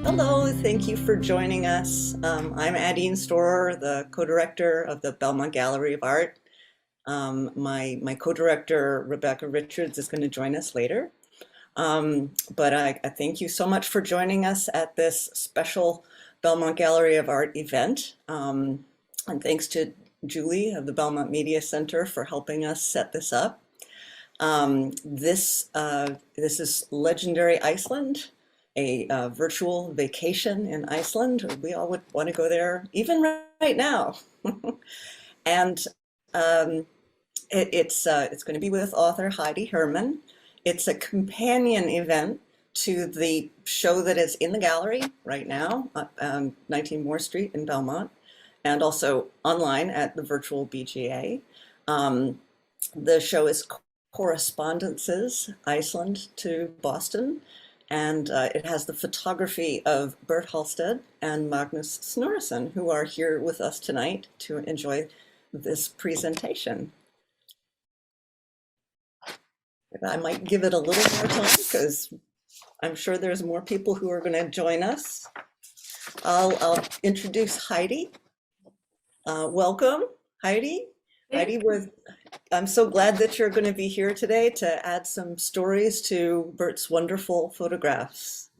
Hello, thank you for joining us. I'm Adine Storer, the co-director of the Belmont Gallery of Art. My co-director, Rebecca Richards, is going to join us later. But I thank you so much for joining us at this special Belmont Gallery of Art event. And thanks to Julie of the Belmont Media Center for helping us set this up. This is Legendary Iceland, a virtual vacation in Iceland. We all would want to go there, even right now. And it's going to be with author Heidi Herman. It's a companion event to the show that is in the gallery right now, 19 Moore Street in Belmont, and also online at the virtual BGA. The show is Correspondences, Iceland to Boston, and it has the photography of Bert Halstead and Magnus Snorreson, who are here with us tonight to enjoy this presentation. I might give it a little more time because I'm sure there's more people who are going to join us. I'll introduce Heidi. Welcome, Heidi. I'm so glad that you're going to be here today to add some stories to Bert's wonderful photographs.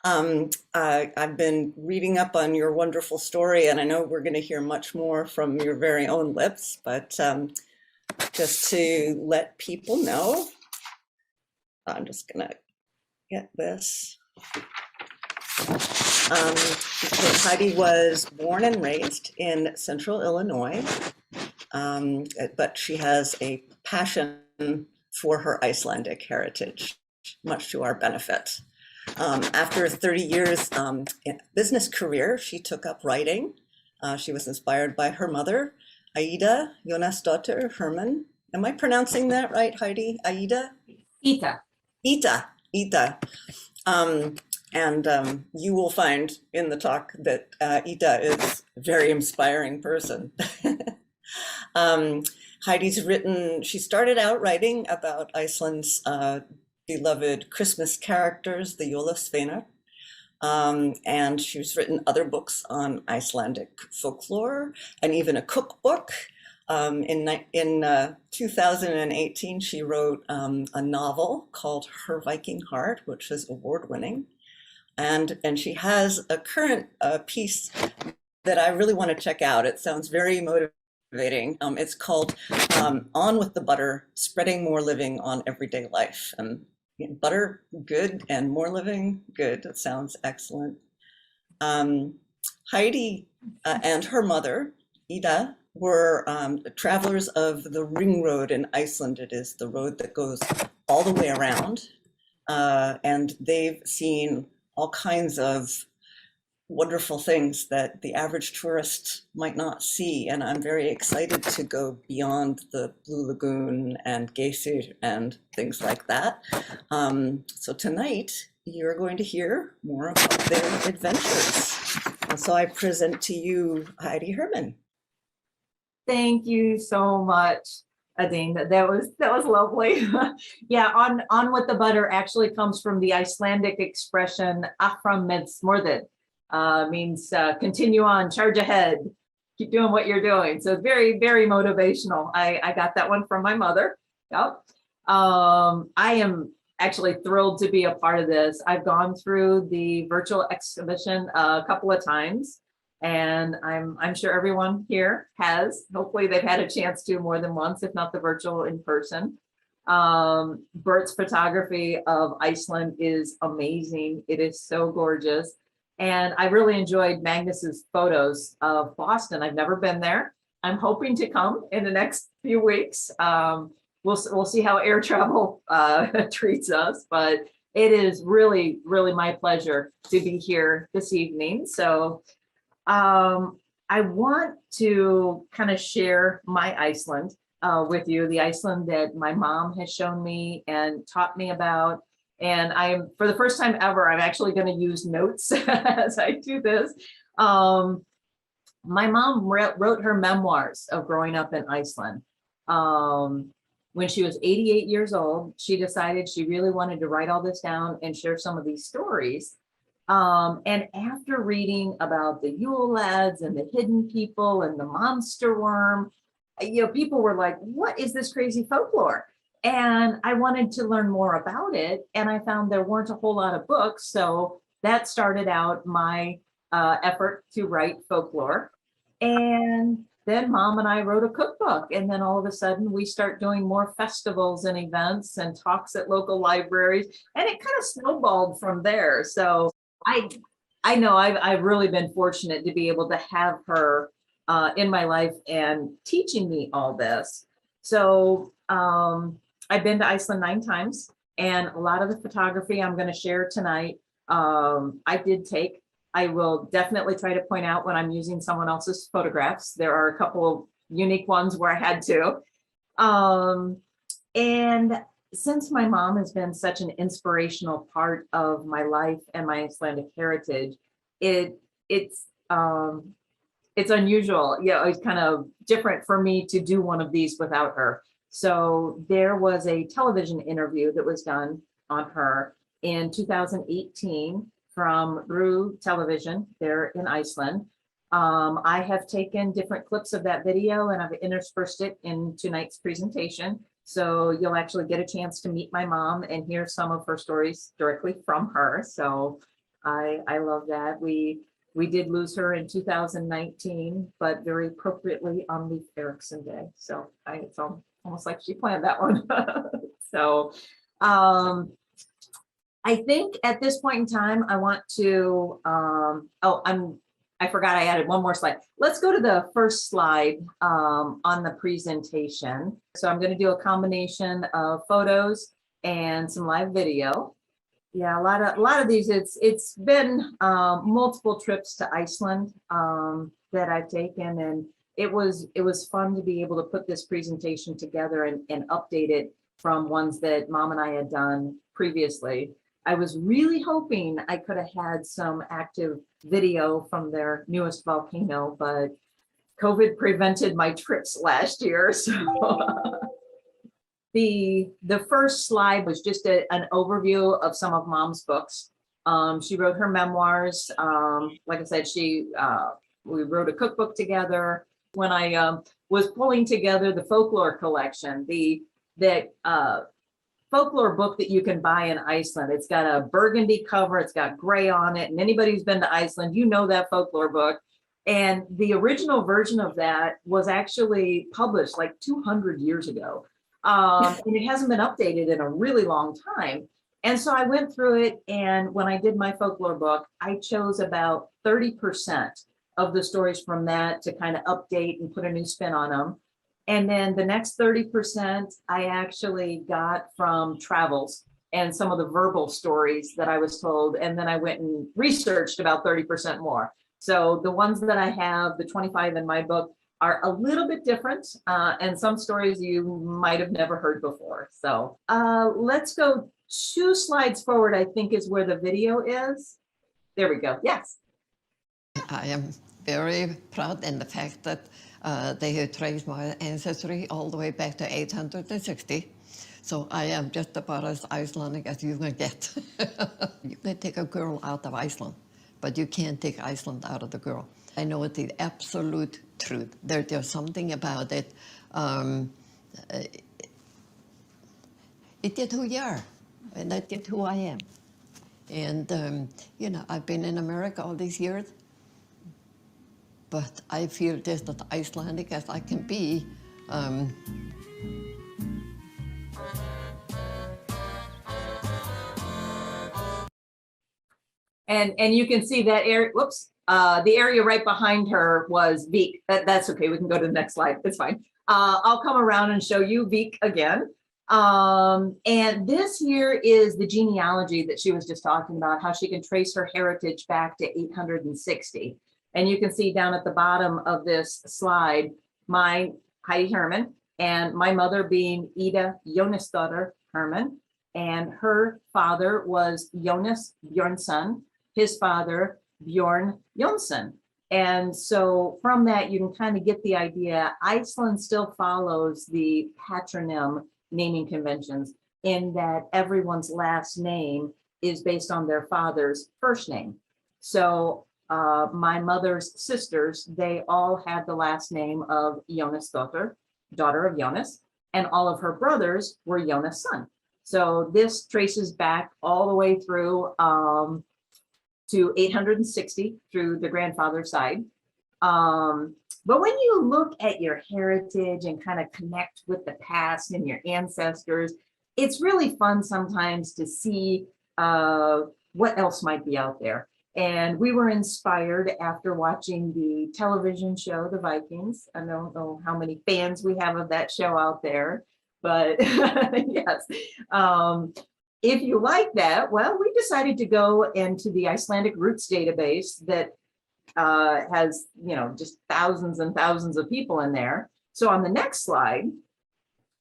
I've been reading up on your wonderful story, and I know we're going to hear much more from your very own lips, but just to let people know, I'm just going to get this. Heidi was born and raised in central Illinois, but she has a passion for her Icelandic heritage, much to our benefit. After 30 years in business career, she took up writing. She was inspired by her mother, Ieda Herman. Am I pronouncing that right, Heidi? Ieda? Ita. Ita. And you will find in the talk that Ieda is a very inspiring person. Heidi's written, she started out writing about Iceland's beloved Christmas characters, the Jólasveinar, and she's written other books on Icelandic folklore and even a cookbook. In 2018, she wrote a novel called Her Viking Heart, which is award-winning. And she has a current piece that I really want to check out. It sounds very motivating. It's called On with the Butter, Spreading More Living on Everyday Life. And butter, good, and more living, good. That sounds excellent. Heidi and her mother, Ieda, were travelers of the Ring Road in Iceland. It is the road that goes all the way around. And they've seen all kinds of wonderful things that the average tourist might not see. And I'm very excited to go beyond the Blue Lagoon and Geysir and things like that. So tonight, you're going to hear more about their adventures. And so I present to you Heidi Herman. Thank you so much, Adine. That was lovely. Yeah, on with the butter actually comes from the Icelandic expression "Afram med smorðið," means continue on, charge ahead, keep doing what you're doing. So very, very motivational. I got that one from my mother. Yep. I am actually thrilled to be a part of this. I've gone through the virtual exhibition a couple of times, and I'm sure everyone here has. Hopefully they've had a chance to more than once, if not the virtual in person. Bert's photography of Iceland is amazing. It is so gorgeous. And I really enjoyed Magnus's photos of Boston. I've never been there. I'm hoping to come in the next few weeks. We'll see how air travel treats us, but it is really, really my pleasure to be here this evening. So I want to kind of share my Iceland with you, the Iceland that my mom has shown me and taught me about. And for the first time ever, I'm actually going to use notes as I do this. My mom wrote her memoirs of growing up in Iceland. When she was 88 years old, she decided she really wanted to write all this down and share some of these stories. And after reading about the Yule lads and the hidden people and the monster worm, people were like, what is this crazy folklore? And I wanted to learn more about it. And I found there weren't a whole lot of books. So that started out my effort to write folklore. And then mom and I wrote a cookbook. And then all of a sudden we start doing more festivals and events and talks at local libraries. And it kind of snowballed from there. So I know I've really been fortunate to be able to have her in my life and teaching me all this. So I've been to Iceland 9 times, and a lot of the photography I'm going to share tonight, I did take. I will definitely try to point out when I'm using someone else's photographs. There are a couple of unique ones where I had to. And since my mom has been such an inspirational part of my life and my Icelandic heritage, it's unusual. It's kind of different for me to do one of these without her. So there was a television interview that was done on her in 2018 from WWII television there in Iceland. I have taken different clips of that video and I've interspersed it in tonight's presentation. So you'll actually get a chance to meet my mom and hear some of her stories directly from her. So I love that. We did lose her in 2019, but very appropriately on Leif Erikson Day. So it's almost like she planned that one. So I think at this point in time, I want to, I forgot I added one more slide. Let's go to the first slide on the presentation. So I'm going to do a combination of photos and some live video. Yeah, a lot of these. It's been multiple trips to Iceland that I've taken, and it was fun to be able to put this presentation together and update it from ones that mom and I had done previously. I was really hoping I could have had some active video from their newest volcano, but COVID prevented my trips last year. So the first slide was just an overview of some of mom's books. She wrote her memoirs. Like I said, we wrote a cookbook together. When I was pulling together the folklore collection, that folklore book that you can buy in Iceland. It's got a burgundy cover, it's got gray on it, and anybody who's been to Iceland, you know that folklore book. And the original version of that was actually published like 200 years ago. And it hasn't been updated in a really long time. And so I went through it, and when I did my folklore book, I chose about 30% of the stories from that to kind of update and put a new spin on them. And then the next 30% I actually got from travels and some of the verbal stories that I was told. And then I went and researched about 30% more. So the ones that I have, the 25 in my book, are a little bit different. And some stories you might have never heard before. So let's go 2 slides forward, I think is where the video is. There we go. Yes. I am very proud in the fact that they have traced my ancestry all the way back to 860. So I am just about as Icelandic as you can get. You can take a girl out of Iceland, but you can't take Iceland out of the girl. I know it's the absolute truth. There's something about it. It did who you are, and that did who I am. And, I've been in America all these years, but I feel just as Icelandic as I can be. And you can see that area, whoops, the area right behind her was Vik. That's okay, we can go to the next slide, it's fine. I'll come around and show you Vik again. And this here is the genealogy that she was just talking about, how she can trace her heritage back to 860. And you can see down at the bottom of this slide, my Heidi Herman, and my mother being Ieda Jónsdóttir Herman, and her father was Jonas Björnsson, his father Björn Jónsson. And so from that, you can kind of get the idea. Iceland still follows the patronym naming conventions in that everyone's last name is based on their father's first name. So my mother's sisters, they all had the last name of Jónsdóttir, daughter of Jonas, and all of her brothers were Jonas' son. So this traces back all the way through to 860 through the grandfather's side. But when you look at your heritage and kind of connect with the past and your ancestors, it's really fun sometimes to see what else might be out there. And we were inspired after watching the television show, The Vikings. I don't know how many fans we have of that show out there, but yes. If you like that, well, we decided to go into the Icelandic Roots database that has, just thousands and thousands of people in there. So on the next slide,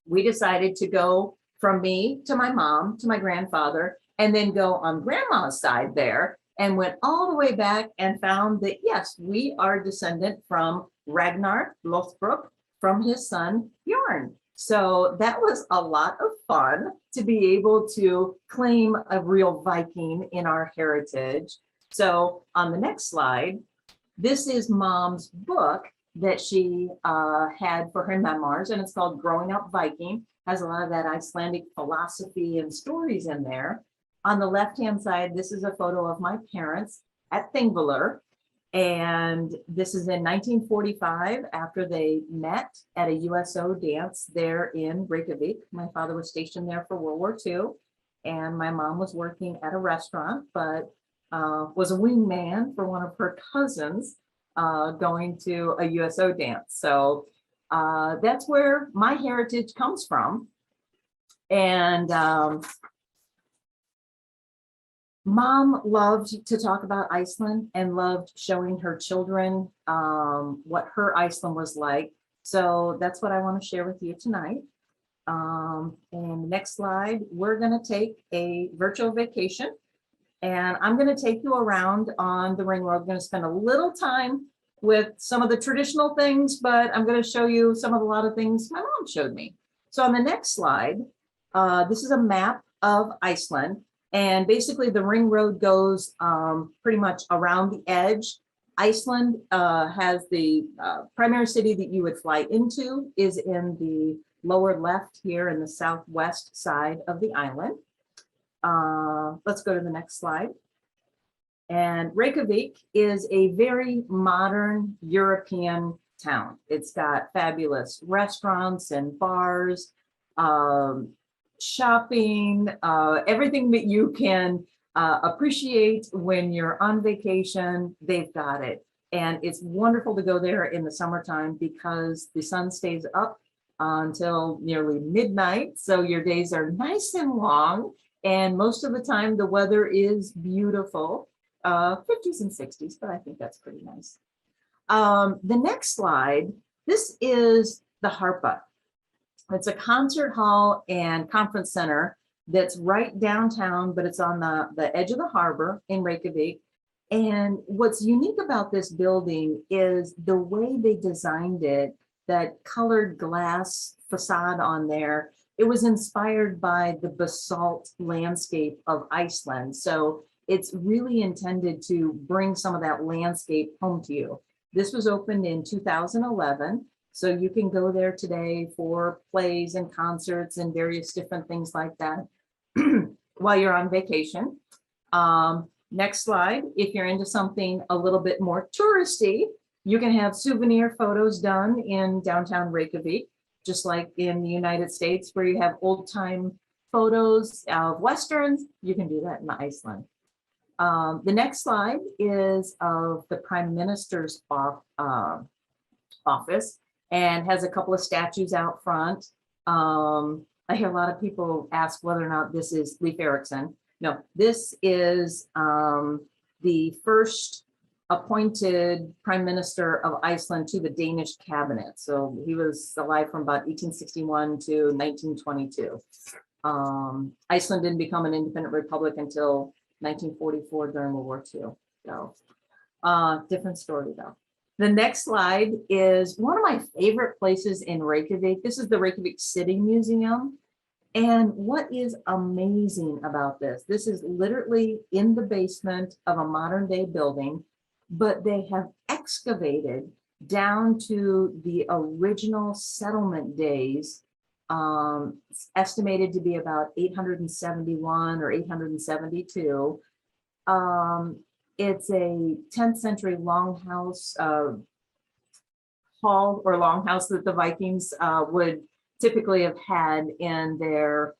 we decided to go from me to my mom to my grandfather, and then go on grandma's side there, and went all the way back and found that, yes, we are descendant from Ragnar Lothbrok, from his son Bjorn. So that was a lot of fun to be able to claim a real Viking in our heritage. So on the next slide, this is Mom's book that she had for her memoirs, and it's called Growing Up Viking. Has a lot of that Icelandic philosophy and stories in there. On the left-hand side, this is a photo of my parents at Thingvellir. And this is in 1945, after they met at a USO dance there in Reykjavik. My father was stationed there for World War II, and my mom was working at a restaurant, but was a wingman for one of her cousins going to a USO dance. So that's where my heritage comes from. And Mom loved to talk about Iceland and loved showing her children what her Iceland was like. So that's what I want to share with you tonight. And next slide, we're going to take a virtual vacation, and I'm going to take you around on the ring road. I'm going to spend a little time with some of the traditional things, but I'm going to show you some of a lot of things my mom showed me. So on the next slide, this is a map of Iceland. And basically the ring road goes pretty much around the edge. Iceland has the primary city that you would fly into is in the lower left here in the southwest side of the island. Let's go to the next slide. And Reykjavik is a very modern European town. It's got fabulous restaurants and bars, shopping, everything that you can appreciate when you're on vacation, they've got it. And it's wonderful to go there in the summertime because the sun stays up until nearly midnight. So your days are nice and long. And most of the time the weather is beautiful, 50s and 60s, but I think that's pretty nice. The next slide, this is the Harpa. It's a concert hall and conference center that's right downtown, but it's on the edge of the harbor in Reykjavik. And what's unique about this building is the way they designed it, that colored glass facade on there. It was inspired by the basalt landscape of Iceland. So it's really intended to bring some of that landscape home to you. This was opened in 2011. So you can go there today for plays and concerts and various different things like that while you're on vacation. Next slide, if you're into something a little bit more touristy, you can have souvenir photos done in downtown Reykjavik, just like in the United States where you have old time photos of Westerns, you can do that in Iceland. The next slide is of the Prime Minister's office, and has a couple of statues out front. I hear a lot of people ask whether or not this is Leif Erikson. No, this is the first appointed Prime Minister of Iceland to the Danish cabinet. So he was alive from about 1861 to 1922. Iceland didn't become an independent republic until 1944 during World War II. So different story though. The next slide is one of my favorite places in Reykjavik. This is the Reykjavik City Museum. And what is amazing about this is literally in the basement of a modern day building, but they have excavated down to the original settlement days, estimated to be about 871 or 872. It's a 10th century longhouse, hall or longhouse that the Vikings would typically have had in their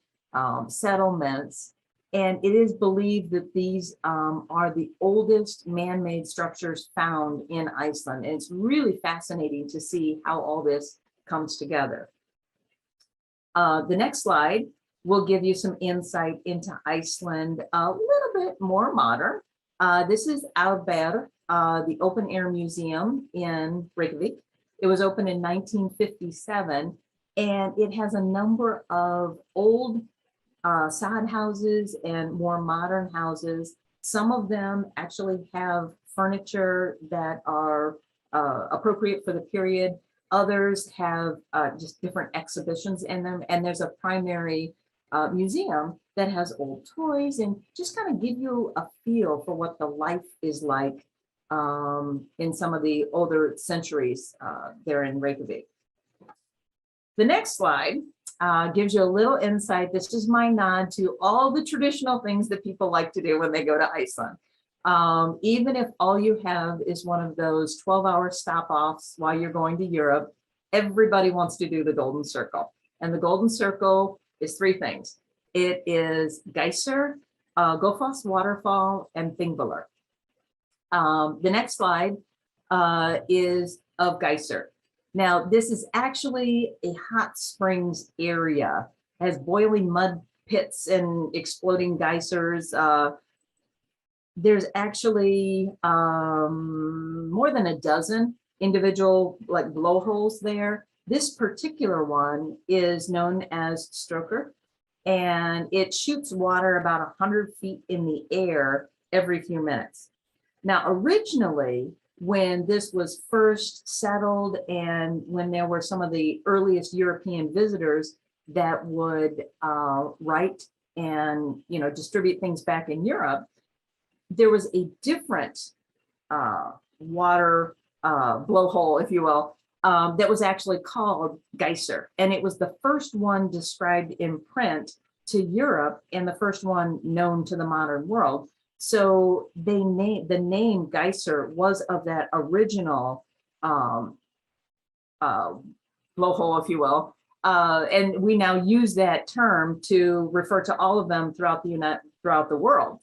settlements. And it is believed that these are the oldest man-made structures found in Iceland. And it's really fascinating to see how all this comes together. The next slide will give you some insight into Iceland, a little bit more modern. This is Albert, the open air museum in Reykjavik. It was opened in 1957, and it has a number of old sod houses and more modern houses. Some of them actually have furniture that are appropriate for the period. Others have just different exhibitions in them. And there's a primary museum that has old toys and just kind of give you a feel for what the life is like in some of the older centuries there in Reykjavik. The next slide gives you a little insight. This is my nod to all the traditional things that people like to do when they go to Iceland. Even if all you have is one of those 12-hour stop-offs while you're going to Europe, everybody wants to do the Golden Circle. And the Golden Circle is three things. It is Geyser, Gofoss Waterfall, and Thingvellir. The next slide is of Geyser. Now, this is actually a hot springs area. It has boiling mud pits and exploding geysers. There's actually more than a dozen individual like blowholes there. This particular one is known as Stroker, and it shoots water about 100 feet in the air every few minutes. Now, originally, when this was first settled and when there were some of the earliest European visitors that would write and distribute things back in Europe, there was a different water blowhole, if you will, that was actually called Geyser. And it was the first one described in print to Europe and the first one known to the modern world. So the name Geyser was of that original blowhole, if you will. And we now use that term to refer to all of them throughout the world.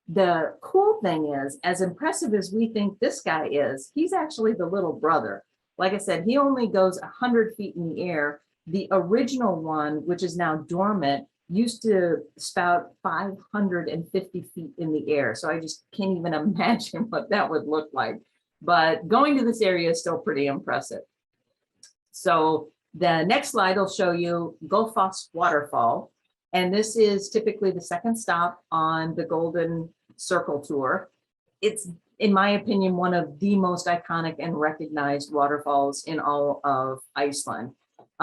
The cool thing is, as impressive as we think this guy is, he's actually the little brother. Like I said, he only goes 100 feet in the air. The original one, which is now dormant, used to spout 550 feet in the air. So I just can't even imagine what that would look like. But going to this area is still pretty impressive. So the next slide will show you Gofoss Waterfall. And this is typically the second stop on the Golden Circle tour. It's, in my opinion, one of the most iconic and recognized waterfalls in all of Iceland.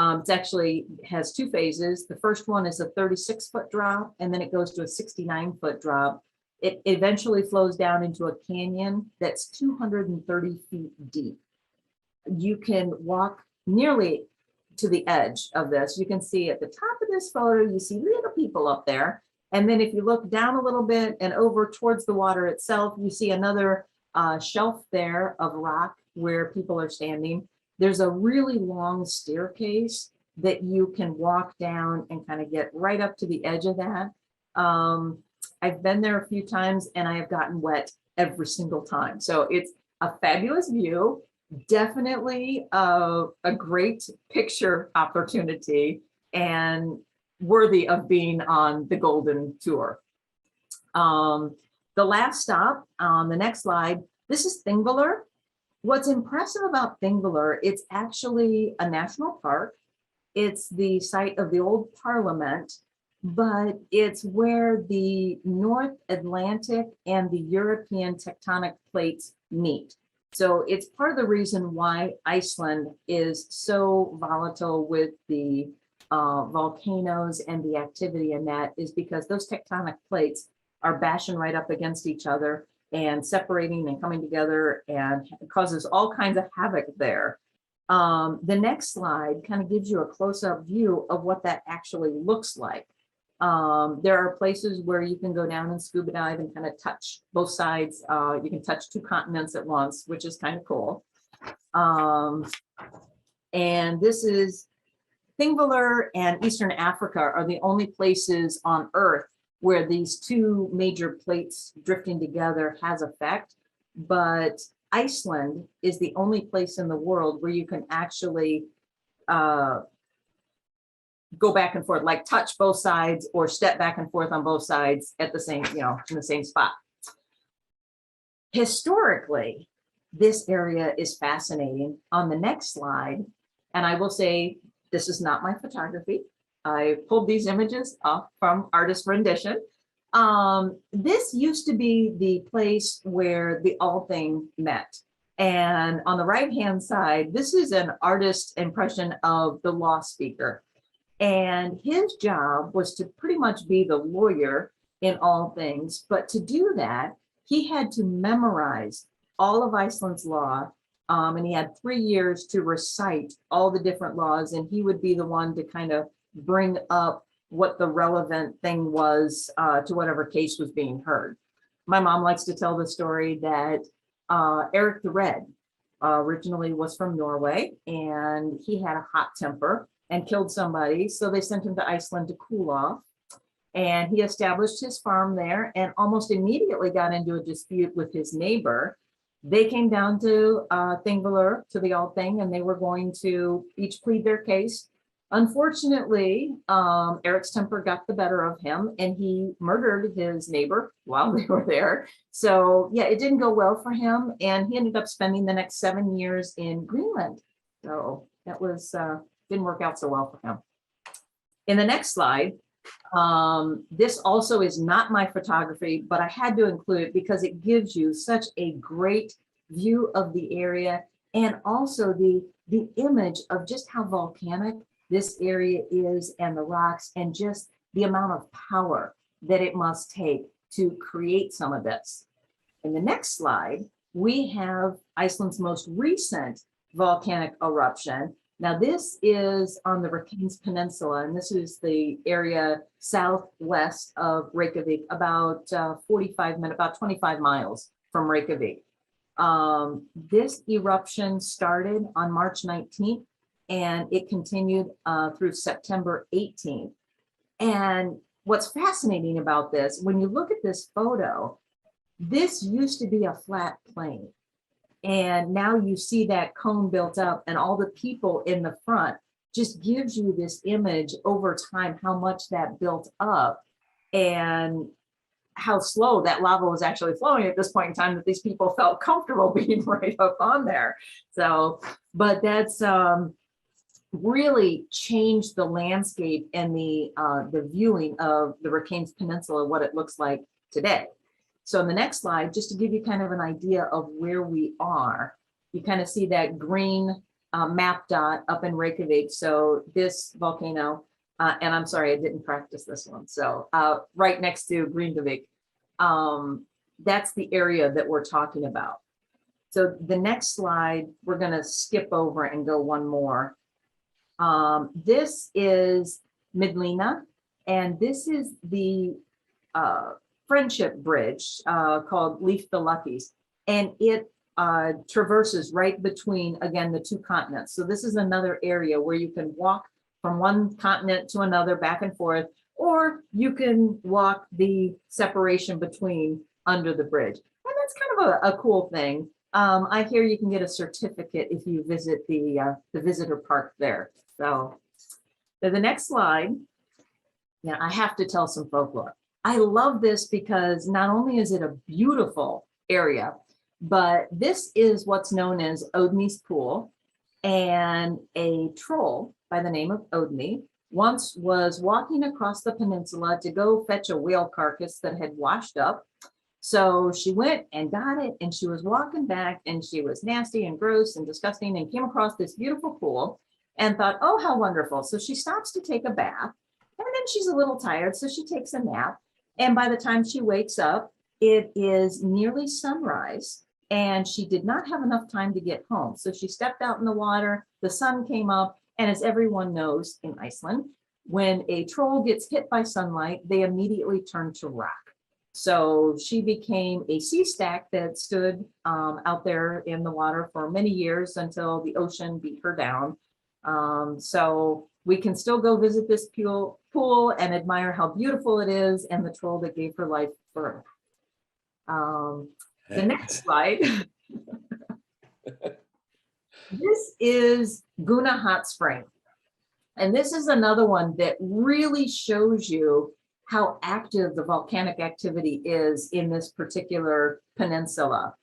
It actually has two phases. The first one is a 36-foot drop, and then it goes to a 69-foot drop. It eventually flows down into a canyon that's 230 feet deep. You can walk nearly to the edge of this. You can see at the top of this photo, you see little people up there. And then if you look down a little bit and over towards the water itself, you see another shelf there of rock where people are standing. There's a really long staircase that you can walk down and kind of get right up to the edge of that. I've been there a few times and I have gotten wet every single time. So it's a fabulous view. Definitely a great picture opportunity and worthy of being on the Golden Tour. The last stop on the next slide, this is Thingvellir. What's impressive about Thingvellir, it's actually a national park. It's the site of the old Parliament, but it's where the North Atlantic and the European tectonic plates meet. So it's part of the reason why Iceland is so volatile with the volcanoes and the activity in that is because those tectonic plates are bashing right up against each other and separating and coming together, and it causes all kinds of havoc there. The next slide kind of gives you a close-up view of what that actually looks like. There are places where you can go down and scuba dive and kind of touch both sides. You can touch two continents at once, which is kind of cool. And this is Thingvellir and Eastern Africa are the only places on Earth where these two major plates drifting together has effect. But Iceland is the only place in the world where you can actually go back and forth, like touch both sides or step back and forth on both sides at the same, in the same spot. Historically, this area is fascinating. On the next slide, and I will say, this is not my photography. I pulled these images up from artist rendition. This used to be the place where the Althing met. And on the right-hand side, this is an artist impression of the law speaker. And his job was to pretty much be the lawyer in all things. But to do that, he had to memorize all of Iceland's law. And he had 3 years to recite all the different laws. And he would be the one to kind of bring up what the relevant thing was to whatever case was being heard. My mom likes to tell the story that Eric the Red originally was from Norway, and he had a hot temper and killed somebody. So they sent him to Iceland to cool off. And he established his farm there and almost immediately got into a dispute with his neighbor. They came down to Thingvellir, to the Althing, and they were going to each plead their case. Unfortunately, Eric's temper got the better of him and he murdered his neighbor while they were there. So yeah, it didn't go well for him, and he ended up spending the next 7 years in Greenland. So that was didn't work out so well for him. In the next slide, this also is not my photography, but I had to include it because it gives you such a great view of the area, and also the image of just how volcanic this area is, and the rocks, and just the amount of power that it must take to create some of this. In the next slide, we have Iceland's most recent volcanic eruption. Now this is on the Reykjanes Peninsula, and this is the area southwest of Reykjavik, about 25 miles from Reykjavik. This eruption started on March 19th, and it continued through September 18th. And what's fascinating about this, when you look at this photo, this used to be a flat plain. And now you see that cone built up, and all the people in the front just gives you this image over time, how much that built up and how slow that lava was actually flowing at this point in time, that these people felt comfortable being right up on there. So, but that's really changed the landscape and the viewing of the Reykjanes Peninsula, what it looks like today. So in the next slide, just to give you kind of an idea of where we are, you kind of see that green map dot up in Reykjavik. So this volcano, and I'm sorry, I didn't practice this one. So right next to Grindavik, that's the area that we're talking about. So the next slide, we're gonna skip over and go one more. This is Midlina, and this is the friendship bridge called Leif the Luckies, and it traverses right between, again, the two continents. So this is another area where you can walk from one continent to another back and forth, or you can walk the separation between under the bridge. And that's kind of a cool thing. I hear you can get a certificate if you visit the visitor park there. So the next slide, yeah, I have to tell some folklore. I love this because not only is it a beautiful area, but this is what's known as Odni's Pool, and a troll by the name of Odni once was walking across the peninsula to go fetch a whale carcass that had washed up. So she went and got it, and she was walking back, and she was nasty and gross and disgusting, and came across this beautiful pool. and thought, oh, how wonderful. So she stops to take a bath, and then she's a little tired, so she takes a nap. And by the time she wakes up, it is nearly sunrise, and she did not have enough time to get home. So she stepped out in the water, the sun came up, and as everyone knows in Iceland, when a troll gets hit by sunlight, they immediately turn to rock. So she became a sea stack that stood out there in the water for many years until the ocean beat her down. So we can still go visit this pool and admire how beautiful it is and the troll that gave her life for the next slide. This is Guna Hot Spring. And this is another one that really shows you how active the volcanic activity is in this particular peninsula.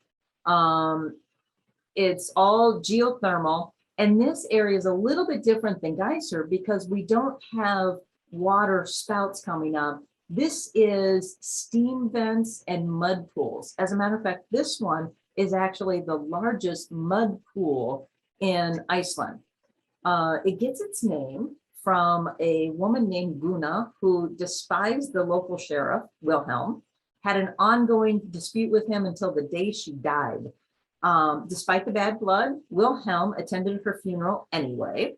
It's all geothermal, and this area is a little bit different than Geyser because we don't have water spouts coming up. This is steam vents and mud pools. As a matter of fact, this one is actually the largest mud pool in Iceland. It gets its name from a woman named Guna who despised the local sheriff, Wilhelm, had an ongoing dispute with him until the day she died. Despite the bad blood, Wilhelm attended her funeral anyway,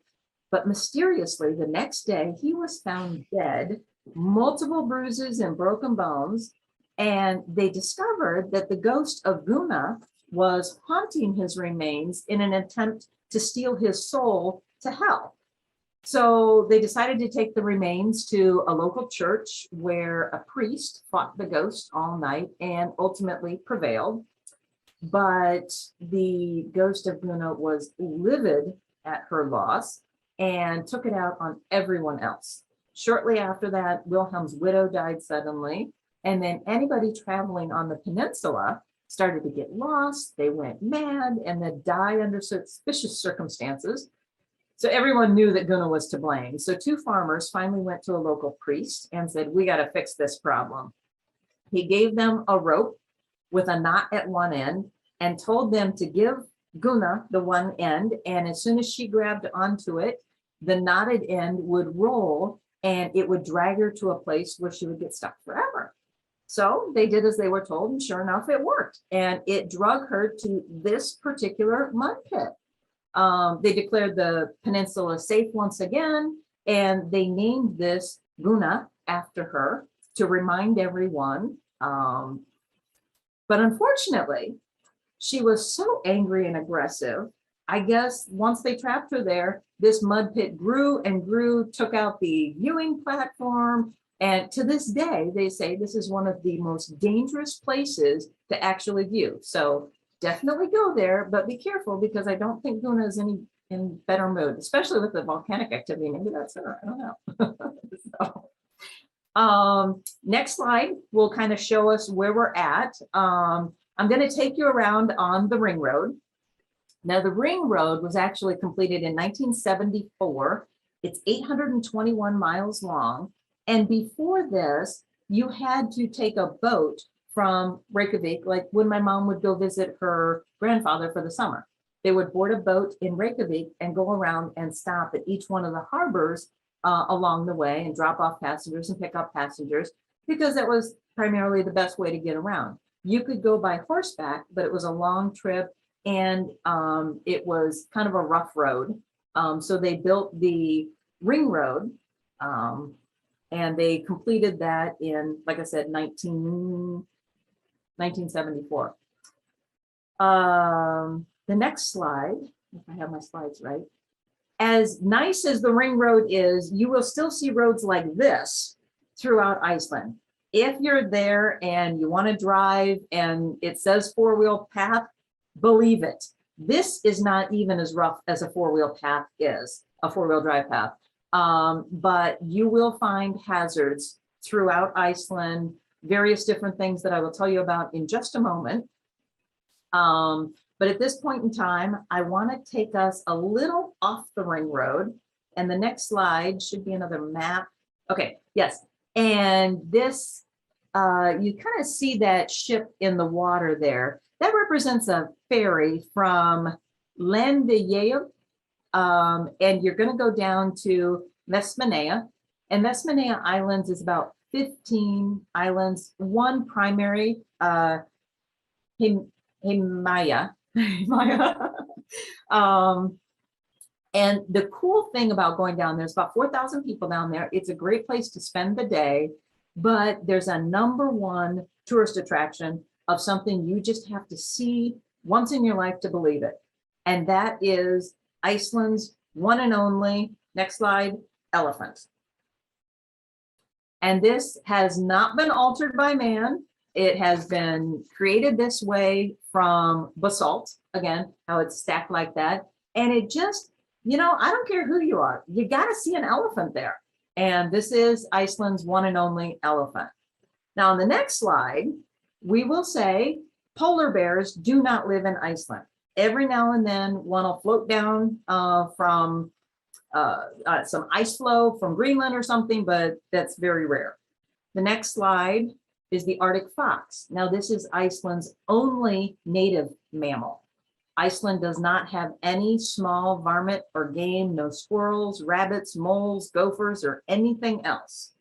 but mysteriously the next day he was found dead, multiple bruises and broken bones, and they discovered that the ghost of Guna was haunting his remains in an attempt to steal his soul to hell. So they decided to take the remains to a local church where a priest fought the ghost all night and ultimately prevailed. But the ghost of Guna was livid at her loss and took it out on everyone else. Shortly after that, Wilhelm's widow died suddenly, and then anybody traveling on the peninsula started to get lost, they went mad, and then die under suspicious circumstances. So everyone knew that Guna was to blame. So two farmers finally went to a local priest and said, we got to fix this problem. He gave them a rope with a knot at one end and told them to give Guna the one end. And as soon as she grabbed onto it, the knotted end would roll and it would drag her to a place where she would get stuck forever. So they did as they were told, and sure enough, it worked. And it drug her to this particular mud pit. They declared the peninsula safe once again, and they named this Guna after her to remind everyone. But unfortunately, she was so angry and aggressive. I guess once they trapped her there, this mud pit grew and grew, took out the viewing platform. And to this day, they say this is one of the most dangerous places to actually view. So definitely go there, but be careful because I don't think Guna is in better mood, especially with the volcanic activity. Maybe that's her, I don't know. So, next slide will kind of show us where we're at. I'm going to take you around on the ring road. Now, the ring road was actually completed in 1974. It's 821 miles long. And before this, you had to take a boat from Reykjavik, like when my mom would go visit her grandfather for the summer. They would board a boat in Reykjavik and go around and stop at each one of the harbors along the way and drop off passengers and pick up passengers, because that was primarily the best way to get around. You could go by horseback, but it was a long trip and it was kind of a rough road. So they built the ring road and they completed that in, like I said, 1974. The next slide, if I have my slides right. As nice as the ring road is, you will still see roads like this throughout Iceland. If you're there and you want to drive and it says four-wheel path, believe it. This is not even as rough as a four-wheel path is, a four-wheel drive path. But you will find hazards throughout Iceland, various different things that I will tell you about in just a moment. But at this point in time, I want to take us a little off the ring road. And the next slide should be another map. Okay, yes. And this, you kind of see that ship in the water there. That represents a ferry from WWII And you're going to go down to Vestmannaeyja, and Vestmannaeyja Islands is about 15 islands, one primary, Himalaya. And the cool thing about going down, there's about 4,000 people down there. It's a great place to spend the day, but there's a #1 tourist attraction of something you just have to see once in your life to believe it. And that is Iceland's one and only, next slide, elephant. And this has not been altered by man. It has been created this way from basalt, again, how it's stacked like that. And it just, I don't care who you are, you got to see an elephant there. And this is Iceland's one and only elephant. Now, on the next slide, we will say polar bears do not live in Iceland. Every now and then, one will float down from some ice flow from Greenland or something, but that's very rare. The next slide is the Arctic fox. Now, this is Iceland's only native mammal. Iceland does not have any small varmint or game, no squirrels, rabbits, moles, gophers, or anything else.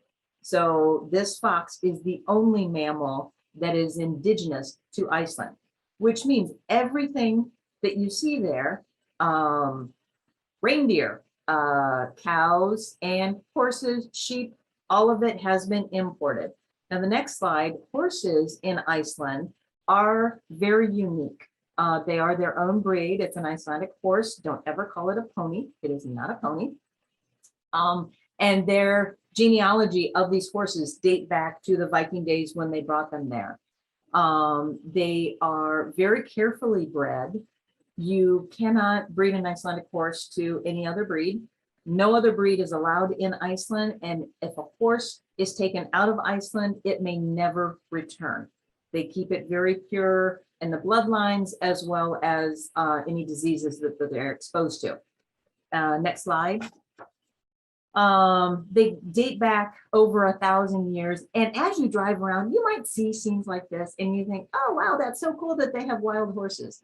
So this fox is the only mammal that is indigenous to Iceland, which means everything that you see there, reindeer, cows and horses, sheep, all of it has been imported. Now the next slide, horses in Iceland are very unique. They are their own breed. It's an Icelandic horse. Don't ever call it a pony. It is not a pony. And their genealogy of these horses date back to the Viking days when they brought them there. They are very carefully bred. You cannot breed an Icelandic horse to any other breed. No other breed is allowed in Iceland. And if a horse is taken out of Iceland, it may never return. They keep it very pure in the bloodlines, as well as any diseases that they're exposed to. Next slide. They date back over 1,000 years. And as you drive around, you might see scenes like this and you think, oh, wow, that's so cool that they have wild horses.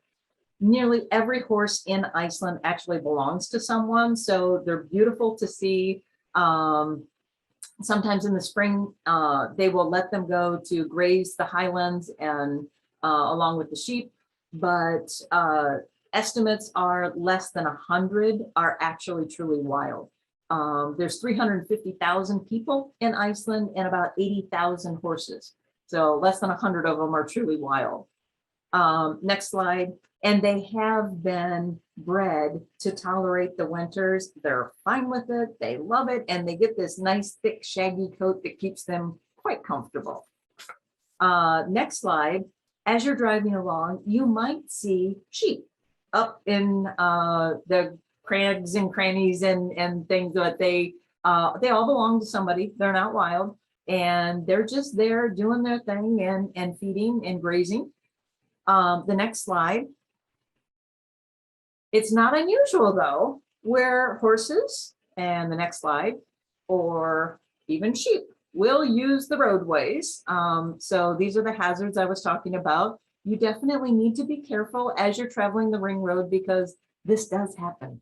Nearly every horse in Iceland actually belongs to someone. So they're beautiful to see. Sometimes in the spring, they will let them go to graze the highlands and along with the sheep. But estimates are less than 100 are actually truly wild. There's 350,000 people in Iceland and about 80,000 horses. So less than 100 of them are truly wild. Next slide. And they have been bred to tolerate the winters. They're fine with it. They love it. And they get this nice, thick, shaggy coat that keeps them quite comfortable. Next slide. As you're driving along, you might see sheep up in the crags and crannies and things that they all belong to somebody. They're not wild. And they're just there doing their thing and feeding and grazing. The next slide. It's not unusual, though, where horses, and the next slide, or even sheep will use the roadways. So these are the hazards I was talking about. You definitely need to be careful as you're traveling the ring road because this does happen.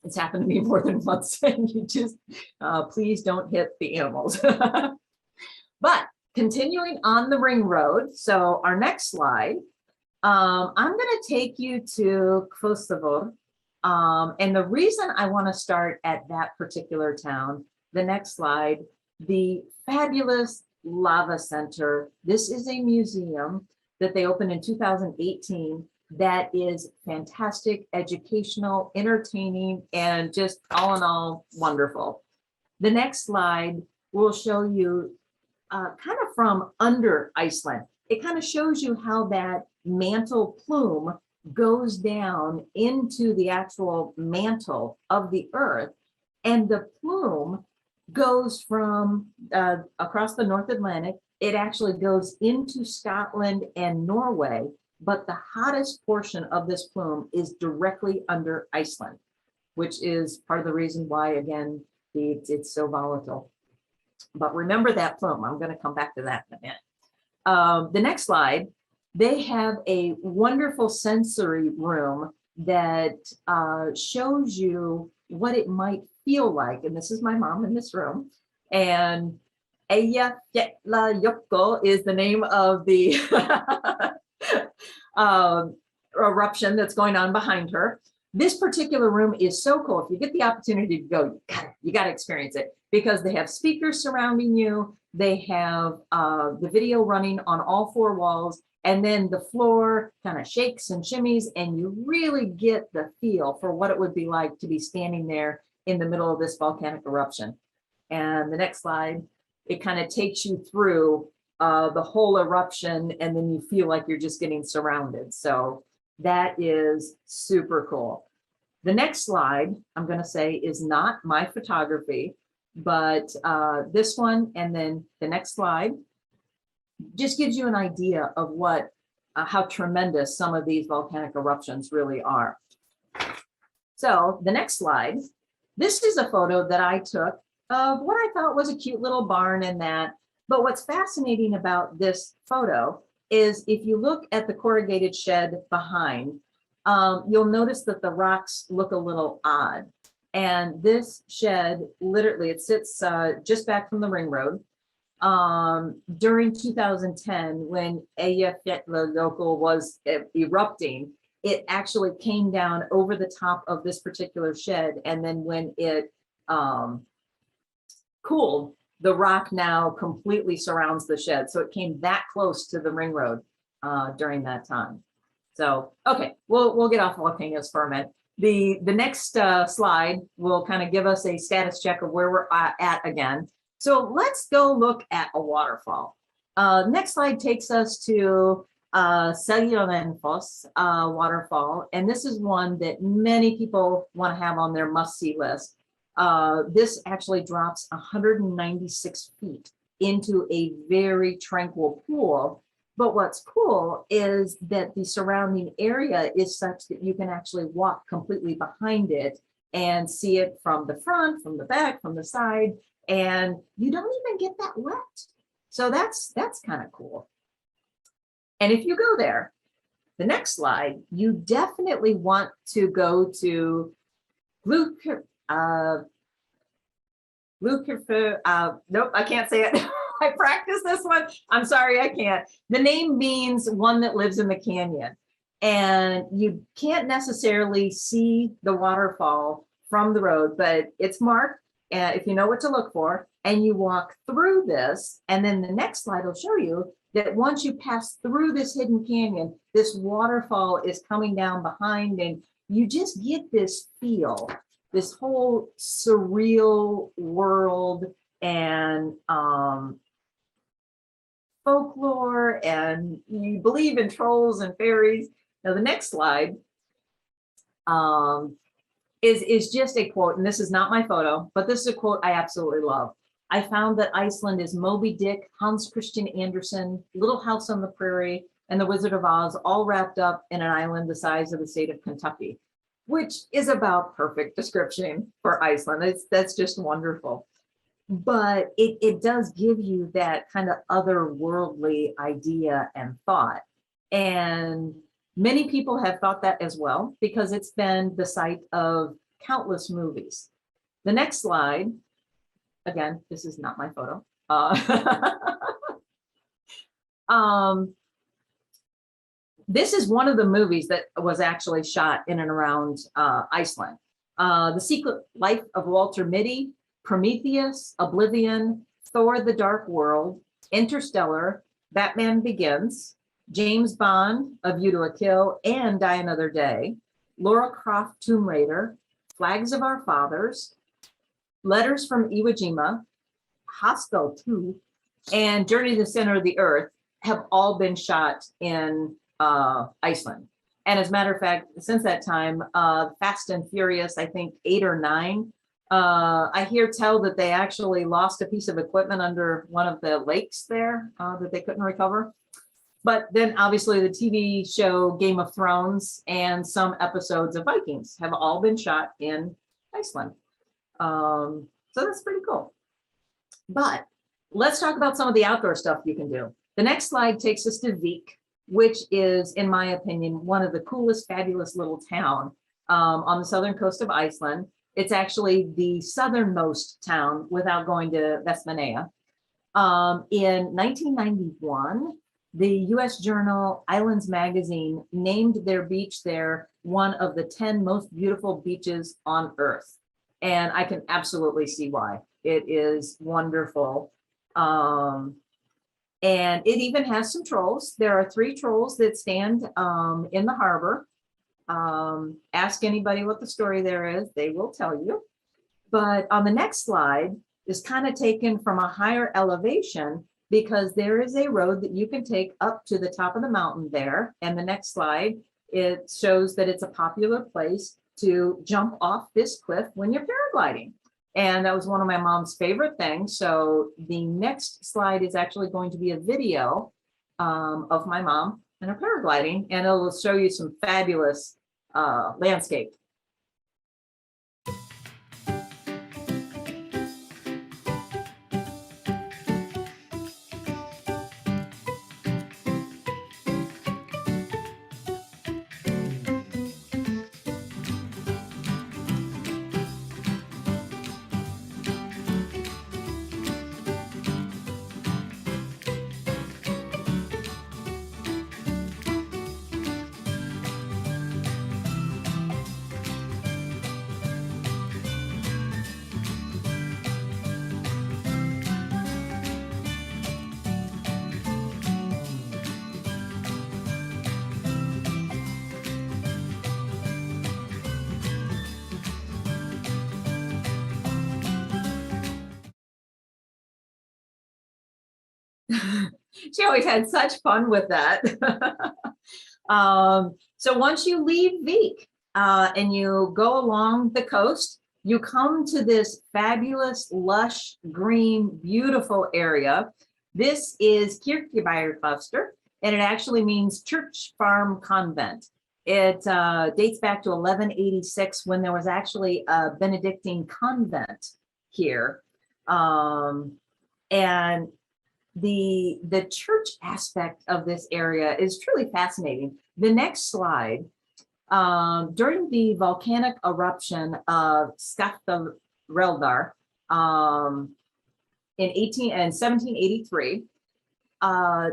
It's happened to me more than once, and you just, please don't hit the animals. But continuing on the ring road, so our next slide, I'm going to take you to Kosovo. And the reason I want to start at that particular town, the next slide, the fabulous Lava Center. This is a museum that they opened in 2018 that is fantastic, educational, entertaining, and just all in all wonderful. The next slide will show you kind of from under Iceland. It kind of shows you how that mantle plume goes down into the actual mantle of the earth, and the plume goes from across the North Atlantic. It actually goes into Scotland and Norway, but the hottest portion of this plume is directly under Iceland, which is part of the reason why, again, it's so volatile. But remember that plume. I'm going to come back to that in a minute. The next slide. They have a wonderful sensory room that shows you what it might feel like. And this is my mom in this room. And Eya Yetla Yoko is the name of the eruption that's going on behind her. This particular room is so cool. If you get the opportunity to go, you got to experience it, because they have speakers surrounding you. They have the video running on all four walls, and then the floor kind of shakes and shimmies, and you really get the feel for what it would be like to be standing there in the middle of this volcanic eruption. And the next slide, it kind of takes you through the whole eruption, and then you feel like you're just getting surrounded. So that is super cool. The next slide, I'm going to say, is not my photography, but this one, and then the next slide just gives you an idea of what, how tremendous some of these volcanic eruptions really are. So the next slide, this is a photo that I took of what I thought was a cute little barn and that. But what's fascinating about this photo is if you look at the corrugated shed behind, you'll notice that the rocks look a little odd. And this shed, literally, it sits just back from the ring road. During 2010, when Eyjafjallajökull was erupting, it actually came down over the top of this particular shed. And then when it cooled, the rock now completely surrounds the shed. So it came that close to the ring road during that time. So, okay, we'll get off volcanoes for a minute. The next slide will kind of give us a status check of where we're at again. So let's go look at a waterfall. Next slide takes us to Seljalandsfoss waterfall. And this is one that many people want to have on their must-see list. This actually drops 196 feet into a very tranquil pool. But what's cool is that the surrounding area is such that you can actually walk completely behind it and see it from the front, from the back, from the side, and you don't even get that wet. So that's kind of cool. And if you go there, the next slide, you definitely want to go to nope, I can't say it. I practiced this one. I'm sorry, I can't. The name means one that lives in the canyon. And you can't necessarily see the waterfall from the road, but it's marked if you know what to look for, and you walk through this. And then the next slide will show you that once you pass through this hidden canyon, this waterfall is coming down behind, and you just get this feel, this whole surreal world and folklore, and you believe in trolls and fairies. Now the next slide is just a quote, and this is not my photo, but this is a quote I absolutely love. I found that Iceland is Moby Dick, Hans Christian Andersen, Little House on the Prairie, and The Wizard of Oz, all wrapped up in an island the size of the state of Kentucky, which is about perfect description for Iceland. That's just wonderful. But it does give you that kind of otherworldly idea and thought. And many people have thought that as well, because it's been the site of countless movies. The next slide, again, this is not my photo. This is one of the movies that was actually shot in and around Iceland. The Secret Life of Walter Mitty, Prometheus, Oblivion, Thor: The Dark World, Interstellar, Batman Begins, James Bond, A View to a Kill, and Die Another Day, Lara Croft: Tomb Raider, Flags of Our Fathers, Letters from Iwo Jima, Hostel 2, and Journey to the Center of the Earth have all been shot in Iceland. And as a matter of fact, since that time, Fast and Furious, I think 8 or 9, I hear tell that they actually lost a piece of equipment under one of the lakes there that they couldn't recover. But then obviously the TV show Game of Thrones and some episodes of Vikings have all been shot in Iceland. So that's pretty cool. But let's talk about some of the outdoor stuff you can do. The next slide takes us to Vik. which is, in my opinion, one of the coolest, fabulous little town on the southern coast of Iceland. It's actually the southernmost town without going to Vestmannaeyja. In 1991, the US journal Islands Magazine named their beach there one of the 10 most beautiful beaches on Earth. And I can absolutely see why. It is wonderful. And it even has some trolls. There are 3 trolls that stand in the harbor. Ask anybody what the story there is, they will tell you. But on the next slide is kind of taken from a higher elevation because there is a road that you can take up to the top of the mountain there. And the next slide, it shows that it's a popular place to jump off this cliff when you're paragliding. And that was one of my mom's favorite things. So the next slide is actually going to be a video of my mom and her paragliding, and it will show you some fabulous landscape. She always had such fun with that. So once you leave Vik and you go along the coast, you come to this fabulous, lush, green, beautiful area. This is Kirkjubæjarklaustur, and it actually means church farm convent. It dates back to 1186 when there was actually a Benedictine convent here. And the church aspect of this area is truly fascinating. The next slide, during the volcanic eruption of Skaftareldar in 1783,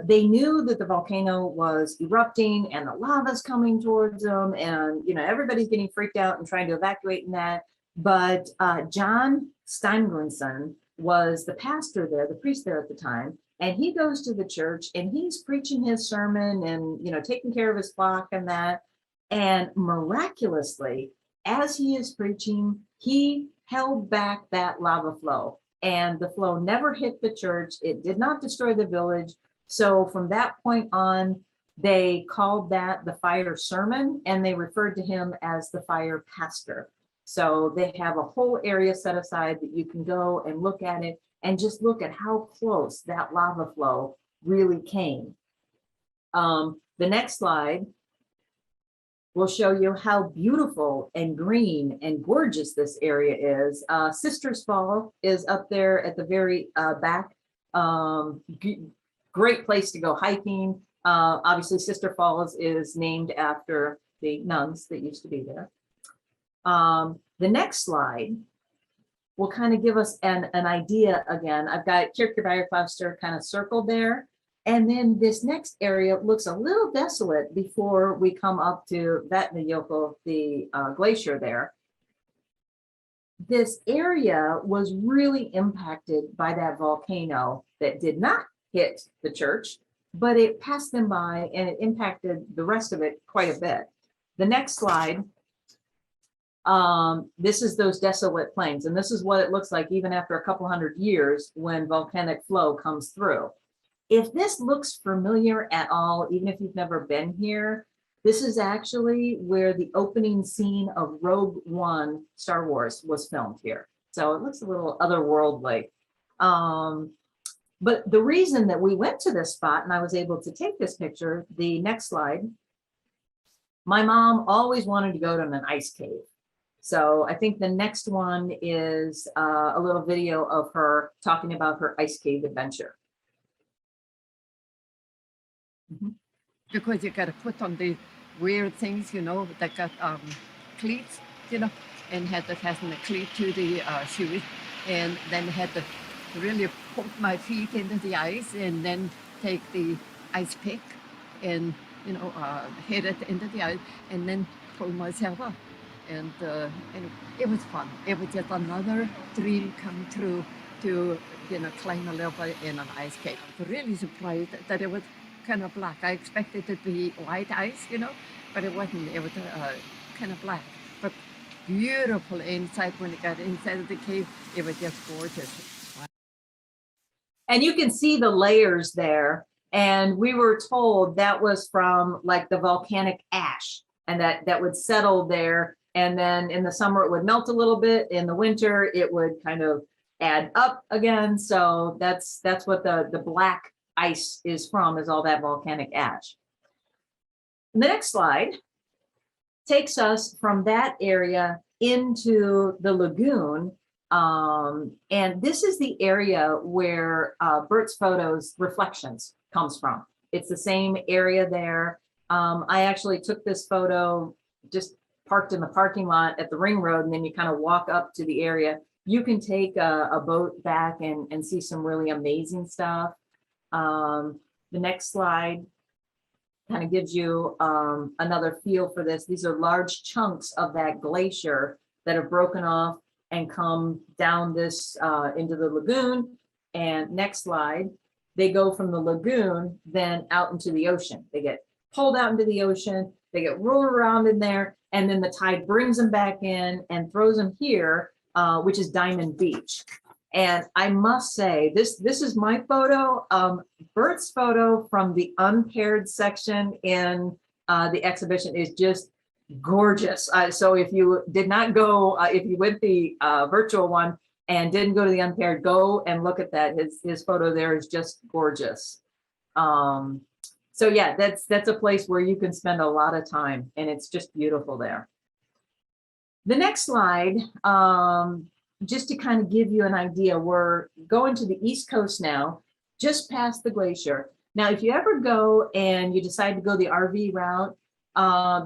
they knew that the volcano was erupting and the lava's coming towards them, and everybody's getting freaked out and trying to evacuate in that. But John Steingrimsson was the pastor there, the priest there at the time, and he goes to the church and he's preaching his sermon and taking care of his flock and that. And miraculously, as he is preaching, he held back that lava flow, and the flow never hit the church. It did not destroy the village. So from that point on, they called that the fire sermon, and they referred to him as the fire pastor. So they have a whole area set aside that you can go and look at it and just look at how close that lava flow really came. The next slide will show you how beautiful and green and gorgeous this area is. Sisters Fall is up there at the very back. Great place to go hiking. Obviously, Sister Falls is named after the nuns that used to be there. The next slide will kind of give us an idea again. I've got Kirkjubæjarklaustur kind of circled there. And then this next area looks a little desolate before we come up to Vatnajökull, the glacier there. This area was really impacted by that volcano that did not hit the church, but it passed them by and it impacted the rest of it quite a bit. The next slide. This is those desolate plains, and this is what it looks like even after a couple hundred years when volcanic flow comes through. If this looks familiar at all, even if you've never been here, this is actually where the opening scene of Rogue One Star Wars was filmed here. So it looks a little otherworldly. But the reason that we went to this spot and I was able to take this picture, the next slide, my mom always wanted to go to an ice cave. So I think the next one is a little video of her talking about her ice cave adventure. because you got to put on the weird things, you know, that got cleats, you know, and had to fasten the cleat to the shoes, and then had to really put my feet into the ice and then take the ice pick and, you know, hit it into the ice and then pull myself up. And it was fun. It was just another dream come true to, you know, climb a little bit in an ice cake. I was really surprised that it was kind of black. I expected it to be white ice, you know, but it wasn't. It was kind of black, but beautiful inside. When it got inside of the cave, it was just gorgeous. And you can see the layers there. And we were told that was from like the volcanic ash, and that would settle there. And then in the summer, it would melt a little bit. In the winter, it would kind of add up again. So that's what the black ice is from, is all that volcanic ash. The next slide takes us from that area into the lagoon. And this is the area where Bert's photos reflections comes from. It's the same area there. I actually took this photo just parked in the parking lot at the ring road, and then you kind of walk up to the area. You can take a boat back and see some really amazing stuff. The next slide kind of gives you another feel for this. These are large chunks of that glacier that have broken off and come down this into the lagoon. And next slide, they go from the lagoon then out into the ocean. They get pulled out into the ocean, they get rolled around in there, and then the tide brings them back in and throws them here, which is Diamond Beach. And I must say, this is my photo. Bert's photo from the unpaired section in the exhibition is just gorgeous. So if you did not go, if you went the virtual one and didn't go to the unpaired, go and look at that. His photo there is just gorgeous. So yeah, that's a place where you can spend a lot of time, and it's just beautiful there. The next slide, just to kind of give you an idea, we're going to the East Coast now, just past the glacier. Now, if you ever go and you decide to go the RV route,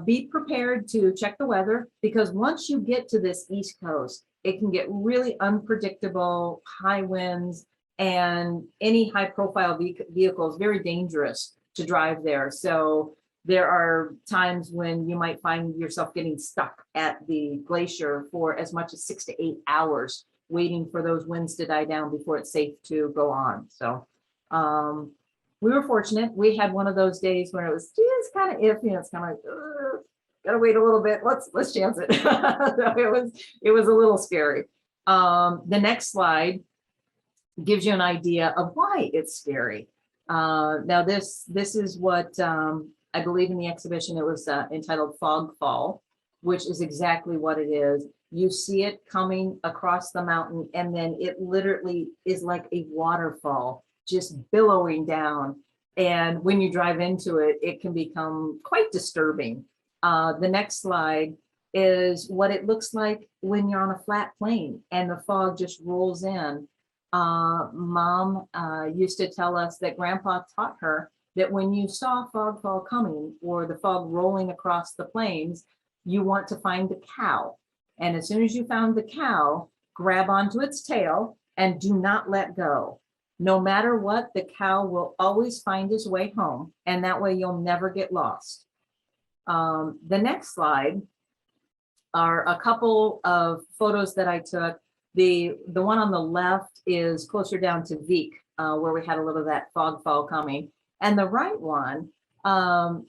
be prepared to check the weather, because once you get to this East Coast, it can get really unpredictable, high winds, and any high profile vehicle is very dangerous to drive there. So there are times when you might find yourself getting stuck at the glacier for as much as 6 to 8 hours, waiting for those winds to die down before it's safe to go on. So we were fortunate. We had one of those days where it was just kind of iffy. It's kind of like, gotta wait a little bit. Let's chance it. it was a little scary. The next slide gives you an idea of why it's scary. Now this is what I believe in the exhibition, it was entitled Fog Fall, which is exactly what it is. You see it coming across the mountain, and then it literally is like a waterfall just billowing down. And when you drive into it, it can become quite disturbing. The next slide is what it looks like when you're on a flat plane and the fog just rolls in. Mom used to tell us that Grandpa taught her that when you saw fog fall coming or the fog rolling across the plains, you want to find the cow. And as soon as you found the cow, grab onto its tail and do not let go. No matter what, the cow will always find his way home, and that way you'll never get lost. The next slide are a couple of photos that I took. The one on the left is closer down to Veek, where we had a little of that fog fall coming. And the right one, my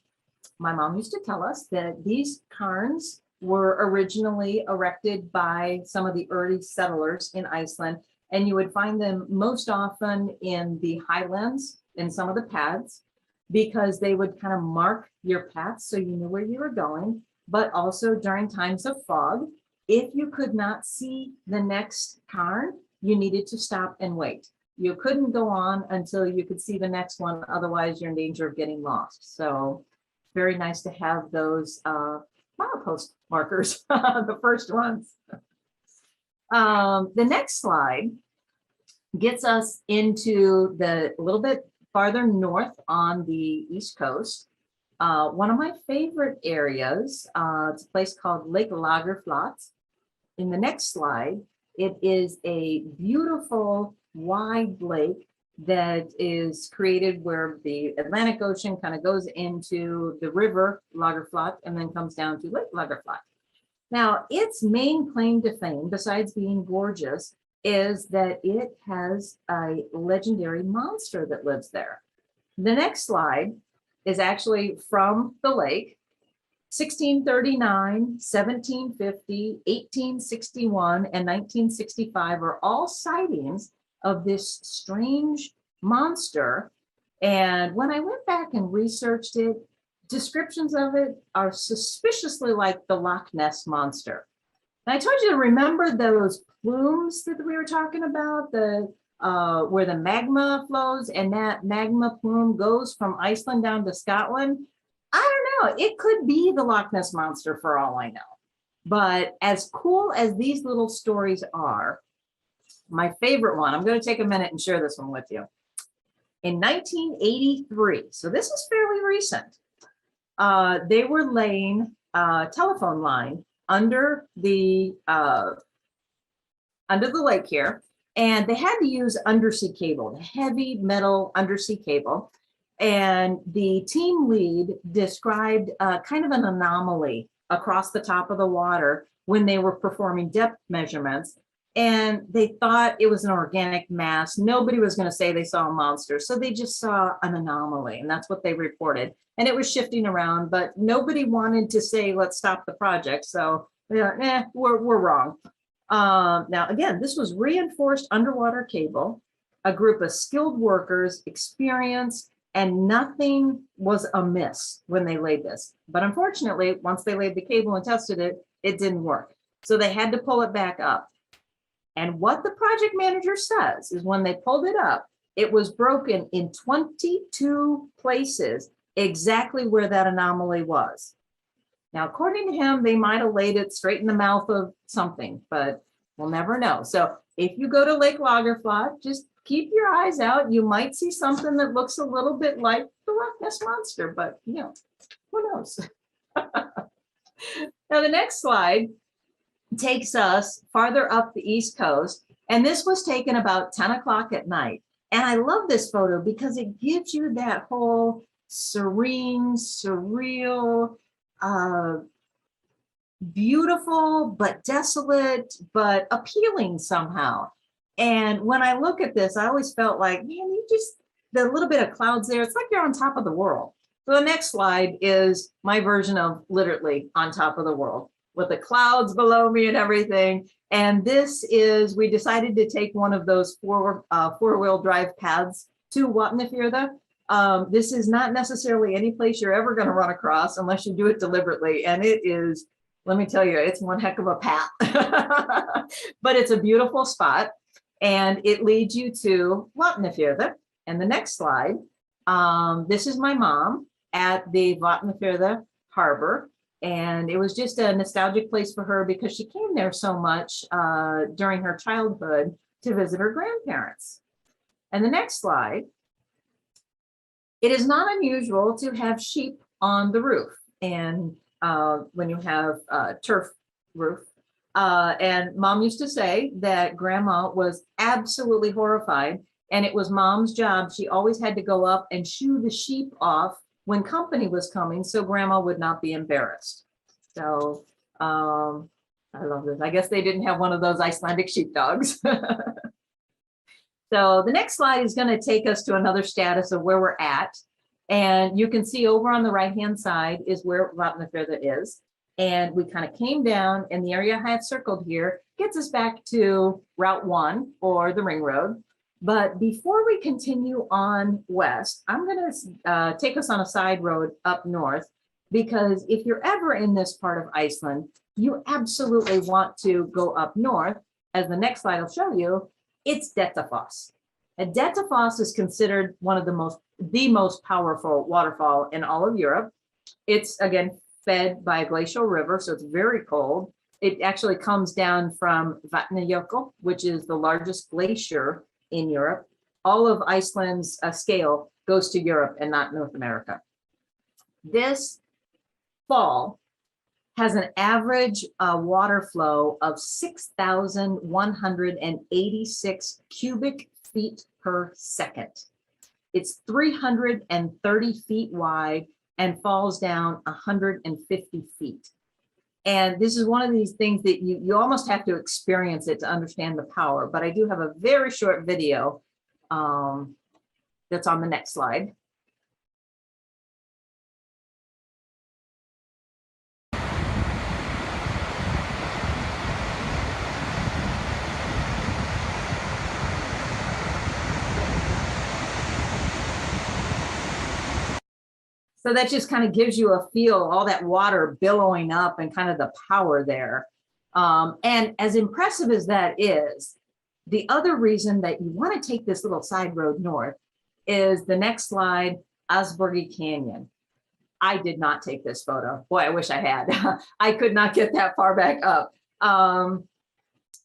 mom used to tell us that these cairns were originally erected by some of the early settlers in Iceland, and you would find them most often in the highlands in some of the paths, because they would kind of mark your path so you knew where you were going. But also during times of fog, if you could not see the next cairn, you needed to stop and wait. You couldn't go on until you could see the next one, otherwise you're in danger of getting lost. So very nice to have those milepost markers, the first ones. The next slide gets us into a little bit farther north on the East Coast. One of my favorite areas, it's a place called Lake Lagerflat. In the next slide, it is a beautiful wide lake that is created where the Atlantic Ocean kind of goes into the river Lagerflat and then comes down to Lake Lagerflat. Now, its main claim to fame, besides being gorgeous, is that it has a legendary monster that lives there. The next slide is actually from the lake. 1639, 1750, 1861, and 1965 are all sightings of this strange monster. And when I went back and researched it, descriptions of it are suspiciously like the Loch Ness monster. And I told you to remember those plumes that we were talking about, the where the magma flows, and that magma plume goes from Iceland down to Scotland. I don't know, it could be the Loch Ness monster for all I know. But as cool as these little stories are, my favorite one, I'm going to take a minute and share this one with you. In 1983, so this is fairly recent, they were laying a telephone line under the lake here, and they had to use undersea cable, the heavy metal undersea cable. And the team lead described kind of an anomaly across the top of the water when they were performing depth measurements. And they thought it was an organic mass. Nobody was going to say they saw a monster. So they just saw an anomaly, and that's what they reported. And it was shifting around, but nobody wanted to say, let's stop the project. So they're, we're wrong. Now, again, this was reinforced underwater cable, a group of skilled workers, experienced, and nothing was amiss when they laid this. But unfortunately, once they laid the cable and tested it, it didn't work. So they had to pull it back up. And what the project manager says is when they pulled it up, it was broken in 22 places, exactly where that anomaly was. Now, according to him, they might have laid it straight in the mouth of something, but we'll never know. So if you go to Lake Lagerflat, just keep your eyes out. You might see something that looks a little bit like the Loch Ness monster, but you know, who knows? Now, the next slide takes us farther up the East Coast, and this was taken about 10 o'clock at night. And I love this photo because it gives you that whole serene, surreal, beautiful, but desolate, but appealing somehow. And when I look at this, I always felt like, man, you just, the little bit of clouds there, it's like you're on top of the world. So the next slide is my version of literally on top of the world with the clouds below me and everything. And this is, we decided to take one of those four-wheel drive paths to WWII. This is not necessarily any place you're ever going to run across unless you do it deliberately. And it is, let me tell you, it's one heck of a path. But it's a beautiful spot. And it leads you to WWII. And the next slide, this is my mom at the WWII harbor. And it was just a nostalgic place for her because she came there so much during her childhood to visit her grandparents. And the next slide, it is not unusual to have sheep on the roof. And when you have a turf roof, and mom used to say that grandma was absolutely horrified, and it was mom's job. She always had to go up and shoo the sheep off when company was coming, so grandma would not be embarrassed. So I love this. I guess they didn't have one of those Icelandic sheepdogs. So the next slide is going to take us to another status of where we're at. And you can see over on the right-hand side is where WWII is. And we kind of came down, and the area I have circled here gets us back to Route 1 or the Ring Road. But before we continue on west, I'm going to take us on a side road up north, because if you're ever in this part of Iceland, you absolutely want to go up north. As the next slide will show you, it's Dettifoss. And Dettifoss is considered one of the most powerful waterfall in all of Europe. It's, again, fed by a glacial river, so it's very cold. It actually comes down from Vatnajökull, which is the largest glacier in Europe. All of Iceland's scale goes to Europe and not North America. This fall has an average water flow of 6,186 cubic feet per second. It's 330 feet wide and falls down 150 feet. And this is one of these things that you almost have to experience it to understand the power. But I do have a very short video that's on the next slide. So that just kind of gives you a feel, all that water billowing up and kind of the power there. And as impressive as that is, the other reason that you want to take this little side road north is the next slide, Asbury Canyon. I did not take this photo. Boy, I wish I had. I could not get that far back up.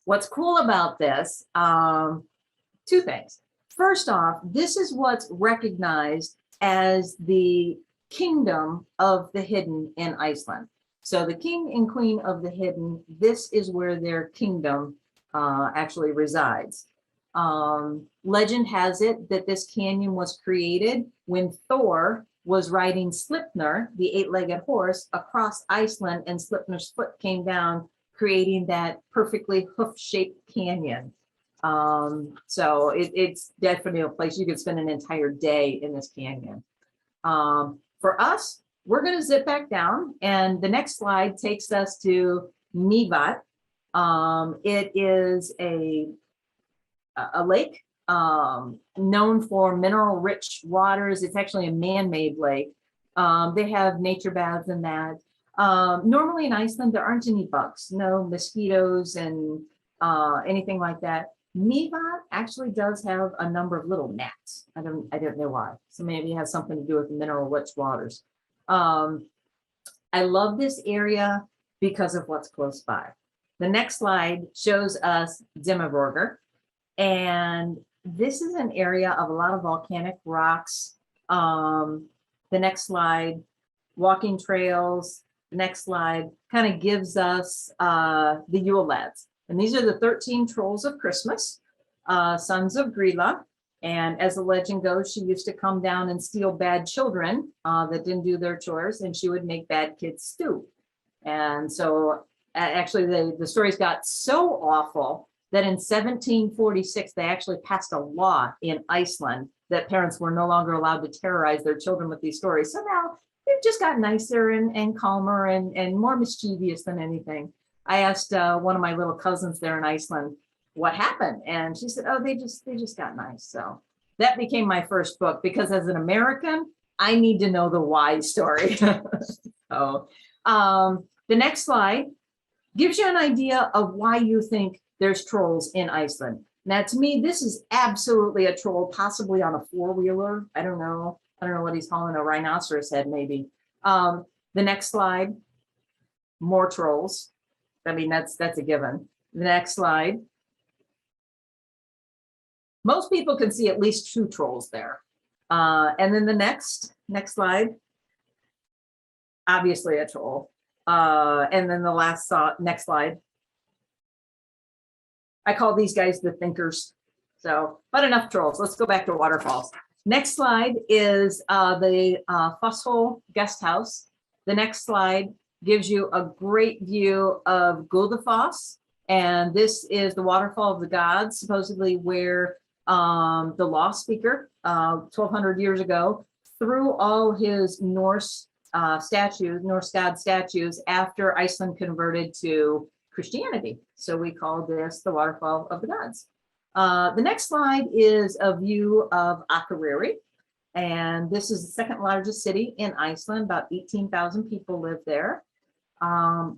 What's cool about this, two things. First off, this is what's recognized as the kingdom of the hidden in Iceland. So the king and queen of the hidden, this is where their kingdom actually resides. Legend has it that this canyon was created when Thor was riding Sleipnir, the eight-legged horse, across Iceland, and Sleipnir's foot came down, creating that perfectly hoof-shaped canyon. So it's definitely a place you could spend an entire day in this canyon. For us, we're going to zip back down, and the next slide takes us to Mývatn. It is a lake known for mineral-rich waters. It's actually a man-made lake. They have nature baths in that. Normally in Iceland, there aren't any bugs, no mosquitoes and anything like that. Mývatn actually does have a number of little gnats. I don't know why. So maybe it has something to do with mineral-rich waters. I love this area because of what's close by. The next slide shows us Dimmuborgir, and this is an area of a lot of volcanic rocks. The next slide, walking trails. The next slide kind of gives us the Yule lads. And these are the 13 trolls of Christmas, sons of Grýla. And as the legend goes, she used to come down and steal bad children that didn't do their chores, and she would make bad kids stew. And so actually the stories got so awful that in 1746, they actually passed a law in Iceland that parents were no longer allowed to terrorize their children with these stories. So now they've just got nicer and calmer and more mischievous than anything. I asked one of my little cousins there in Iceland what happened, and she said, "Oh, they just got nice." So that became my first book, because as an American, I need to know the why story. So the next slide gives you an idea of why you think there's trolls in Iceland. Now, to me, this is absolutely a troll, possibly on a four-wheeler. I don't know what he's calling, a rhinoceros head, maybe. The next slide, more trolls. I mean, that's a given. The next slide. Most people can see at least two trolls there. And then the next slide, obviously a troll. And then the next slide. I call these guys the thinkers. So, but enough trolls. Let's go back to waterfalls. Next slide is the Fosshole guest house. The next slide gives you a great view of Gullfoss, and this is the waterfall of the gods, supposedly where the law speaker 1200 years ago threw all his Norse god statues after Iceland converted to Christianity. So we call this the waterfall of the gods. The next slide is a view of Akureyri, and this is the second largest city in Iceland. About 18,000 people live there.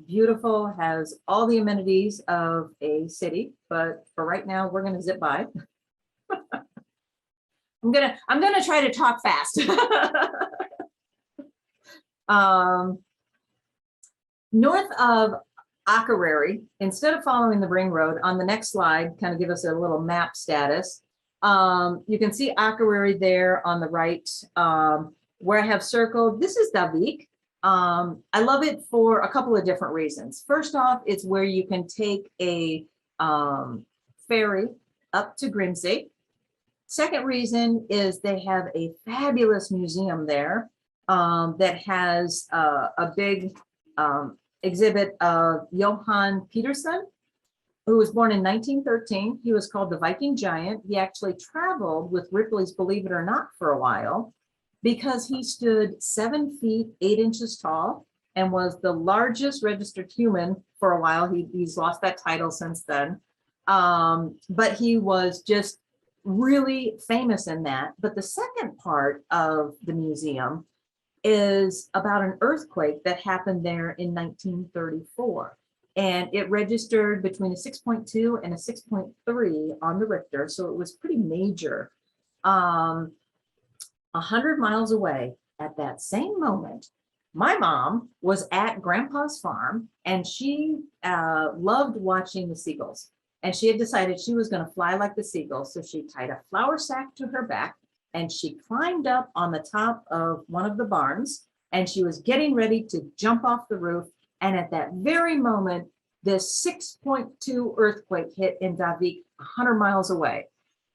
Beautiful, has all the amenities of a city, but for right now, we're going to zip by. I'm gonna try to talk fast. North of Akureyri, instead of following the ring road, on the next slide, kind of give us a little map status. You can see Akureyri there on the right. where I have circled, this is Davik. I love it for a couple of different reasons. First off, it's where you can take a ferry up to Grimsey. Second reason is they have a fabulous museum there that has a big exhibit of Johan Petersen, who was born in 1913. He was called the Viking Giant. He actually traveled with Ripley's Believe It or Not for a while because he stood 7 feet 8 inches tall and was the largest registered human for a while. He's lost that title since then. But he was just really famous in that. But the second part of the museum is about an earthquake that happened there in 1934. And it registered between a 6.2 and a 6.3 on the Richter. So it was pretty major. 100 miles away at that same moment, my mom was at Grandpa's farm and she loved watching the seagulls. And she had decided she was going to fly like the seagulls. So she tied a flour sack to her back and she climbed up on the top of one of the barns and she was getting ready to jump off the roof. And at that very moment, this 6.2 earthquake hit in Davik, 100 miles away.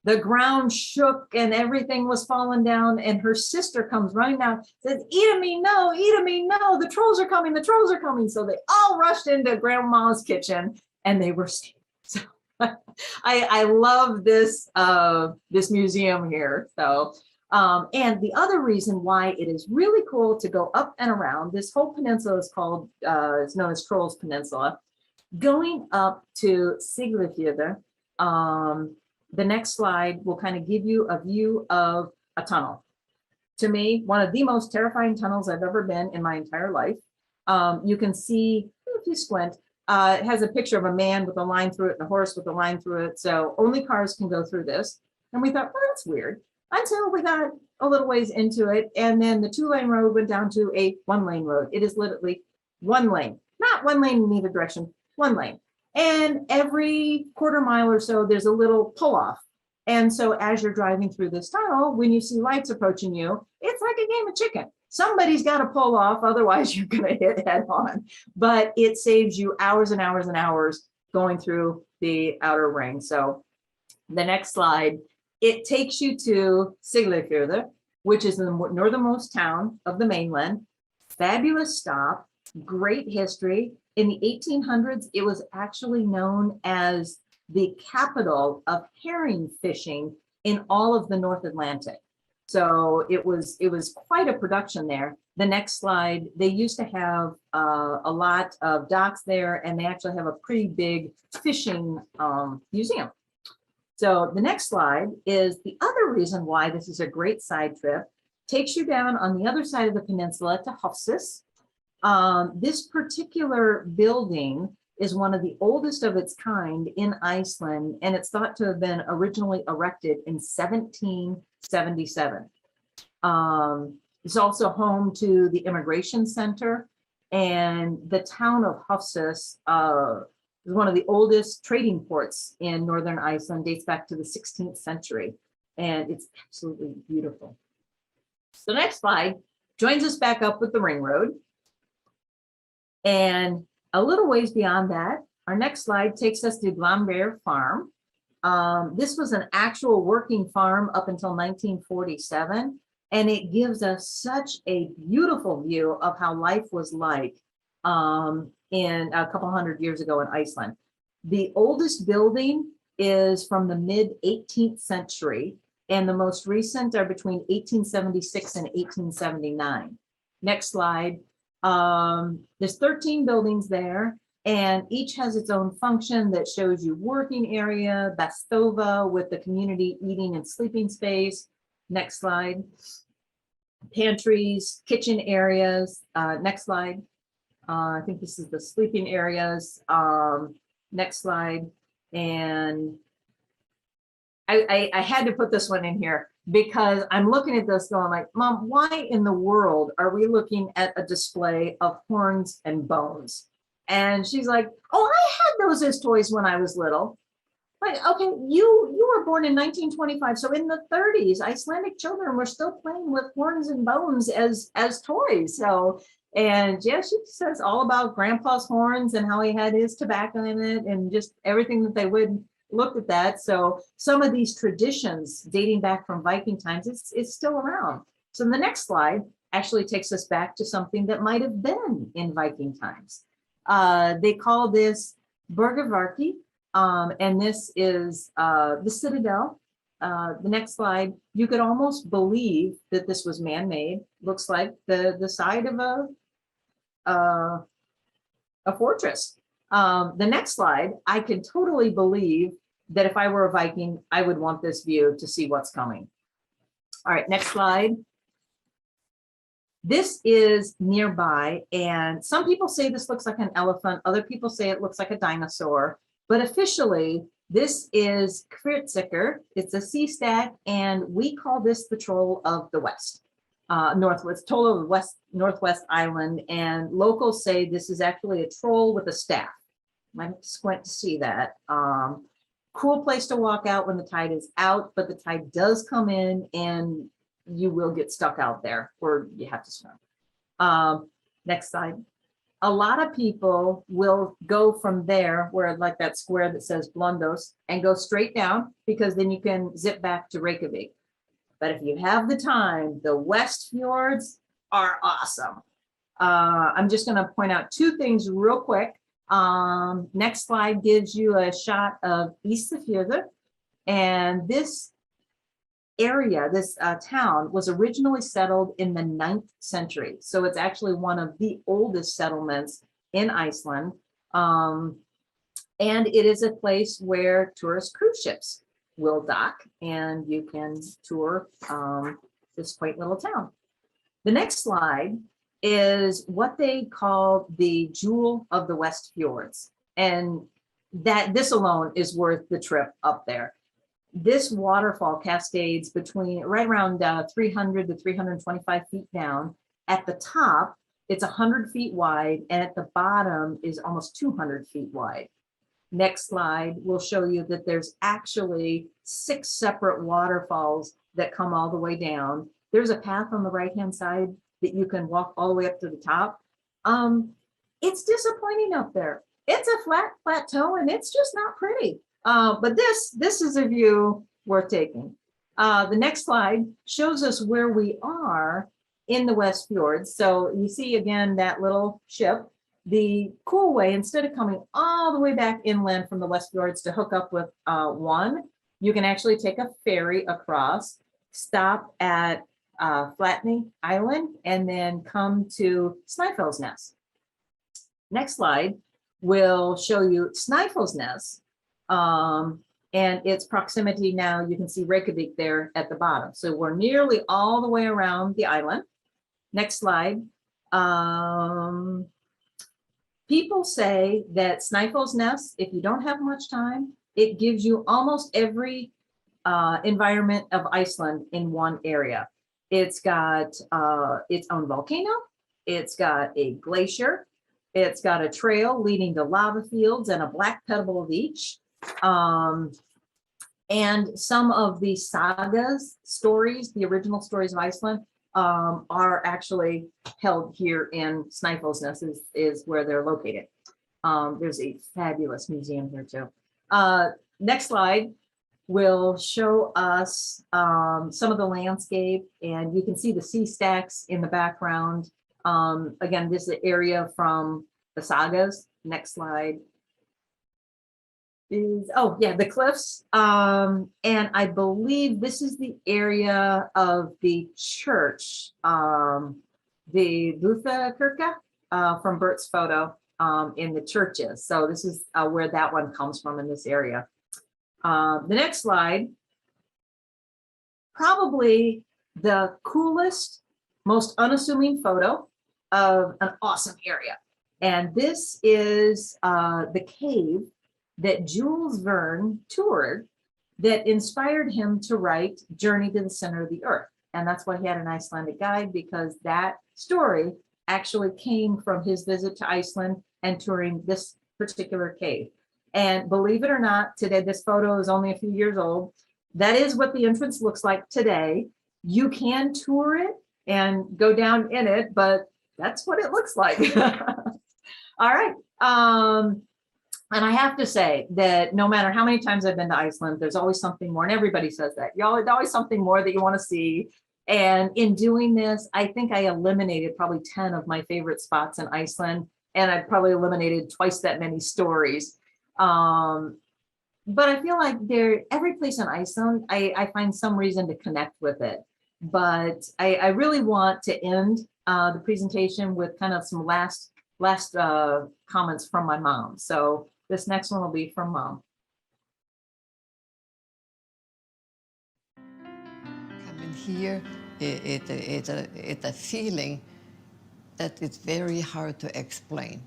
The ground shook and everything was falling down. And her sister comes running down, says, Ida me, no, the trolls are coming, the trolls are coming. So they all rushed into Grandma's kitchen and they were safe. So I love this this museum here. So and the other reason why it is really cool to go up and around, this whole peninsula is called, it's known as Trolls Peninsula. Going up to Siglufjordur, the next slide will kind of give you a view of a tunnel. To me, one of the most terrifying tunnels I've ever been in my entire life. You can see, if you squint, it has a picture of a man with a line through it and a horse with a line through it. So only cars can go through this. And we thought, well, that's weird. Until we got a little ways into it. And then the 2-lane road went down to a 1-lane road. It is literally 1 lane, not 1 lane in either direction, 1 lane. And every quarter mile or so, there's a little pull off. And so as you're driving through this tunnel, when you see lights approaching you, it's like a game of chicken. Somebody's got to pull off, otherwise you're going to hit head on. But it saves you hours and hours and hours going through the outer ring. So the next slide, it takes you to Siglufjordur, which is the northernmost town of the mainland. Fabulous stop, great history. In the 1800s, it was actually known as the capital of herring fishing in all of the North Atlantic. So it was quite a production there. The next slide, they used to have a lot of docks there, and they actually have a pretty big fishing museum. So the next slide is the other reason why this is a great side trip. Takes you down on the other side of the peninsula to Hofsís. This particular building is one of the oldest of its kind in Iceland, and it's thought to have been originally erected in 1777. It's also home to the Immigration Center, and the town of Hofsís is one of the oldest trading ports in northern Iceland, dates back to the 16th century, and it's absolutely beautiful. So the next slide joins us back up with the ring road. And a little ways beyond that, our next slide takes us to Glambear Farm. This was an actual working farm up until 1947, and it gives us such a beautiful view of how life was like in a couple hundred years ago in Iceland. The oldest building is from the mid-18th century, and the most recent are between 1876 and 1879. Next slide. There's 13 buildings there, and each has its own function that shows you working area, Bastova with the community eating and sleeping space. Next slide. Pantries, kitchen areas. Next slide. I think this is the sleeping areas. Next slide. And I had to put this one in here because I'm looking at this going like, Mom, why in the world are we looking at a display of horns and bones? And she's like, oh, I had those as toys when I was little. Like, okay, you were born in 1925, so in the 30s, Icelandic children were still playing with horns and bones as toys. So, and yeah, she says all about Grandpa's horns and how he had his tobacco in it, and just everything that they would look at that. So some of these traditions dating back from Viking times, it's still around. So the next slide actually takes us back to something that might have been in Viking times. They call this Bergavarki. And this is the citadel. The next slide, you could almost believe that this was man-made. Looks like the side of a fortress. The next slide, I could totally believe that if I were a Viking, I would want this view to see what's coming. All right, next slide. This is nearby, and some people say this looks like an elephant. Other people say it looks like a dinosaur. But officially, this is Kvirtsikker. It's a sea stack, and we call this the Troll of the West, Northwest, Troll of the West, Northwest Island. And locals say this is actually a troll with a staff. Might squint to see that. Cool place to walk out when the tide is out, but the tide does come in, and you will get stuck out there, or you have to swim. Next slide. A lot of people will go from there, where like that square that says Blundos, and go straight down, because then you can zip back to Reykjavik. But if you have the time, the West Fjords are awesome. I'm just going to point out two things real quick. Next slide gives you a shot of Ísafjörður, and this area, this town was originally settled in the 9th century. So it's actually one of the oldest settlements in Iceland. And it is a place where tourist cruise ships will dock, and you can tour this quaint little town. The next slide is what they call the Jewel of the West Fjords. And that this alone is worth the trip up there. This waterfall cascades between right around 300 to 325 feet down. At the top, it's 100 feet wide, and at the bottom is almost 200 feet wide. Next slide will show you that there's actually 6 separate waterfalls that come all the way down. There's a path on the right-hand side that you can walk all the way up to the top. It's disappointing up there. It's a flat plateau, and it's just not pretty. But this is a view worth taking. The next slide shows us where we are in the West Fjords. So you see again that little ship. The cool way, instead of coming all the way back inland from the West Fjords to hook up with one, you can actually take a ferry across, stop at Flatney Island, and then come to Snæfellsnes. Next slide will show you Snæfellsnes. And its proximity now, you can see Reykjavik there at the bottom. So we're nearly all the way around the island. Next slide. People say that Snæfellsnes, if you don't have much time, it gives you almost every environment of Iceland in one area. It's got its own volcano. It's got a glacier. It's got a trail leading to lava fields and a black pebble beach. And some of the sagas stories, the original stories of Iceland, are actually held here in Snæfellsnes, is where they're located. There's a fabulous museum here too. Next slide will show us some of the landscape, and you can see the sea stacks in the background. Again, this is the area from the sagas. Next slide. Oh yeah, the cliffs. And I believe this is the area of the church, the Búðakirkja, from Bert's photo in the churches. So this is where that one comes from in this area. The next slide, probably the coolest, most unassuming photo of an awesome area. And this is the cave that Jules Verne toured that inspired him to write Journey to the Center of the Earth. And that's why he had an Icelandic guide, because that story actually came from his visit to Iceland and touring this particular cave. And believe it or not, today, this photo is only a few years old. That is what the entrance looks like today. You can tour it and go down in it, but that's what it looks like. All right. And I have to say that no matter how many times I've been to Iceland, there's always something more. And everybody says that. There's always something more that you want to see. And in doing this, I think I eliminated probably 10 of my favorite spots in Iceland. And I probably eliminated twice that many stories. But I feel like every place in Iceland, I find some reason to connect with it. But I really want to end the presentation with kind of some last comments from my mom. So this next one will be from Mom. Coming here, it's a feeling that it's very hard to explain.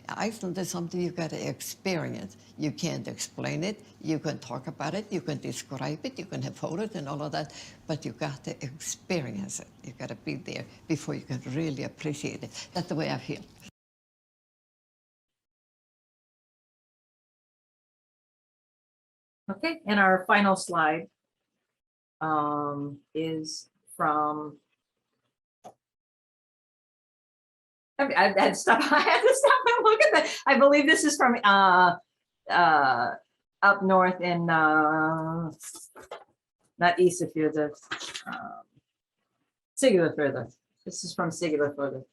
Iceland is something you got to experience. You can't explain it. You can talk about it. You can describe it. You can have photos and all of that, but you got to experience it. You got to be there before you can really appreciate it. That's the way I feel. Okay, and our final slide is from. I had to stop. I had to stop and look at that. I believe this is from up north in not Ísafjörður, Siglufjörður. This is from Siglufjörður.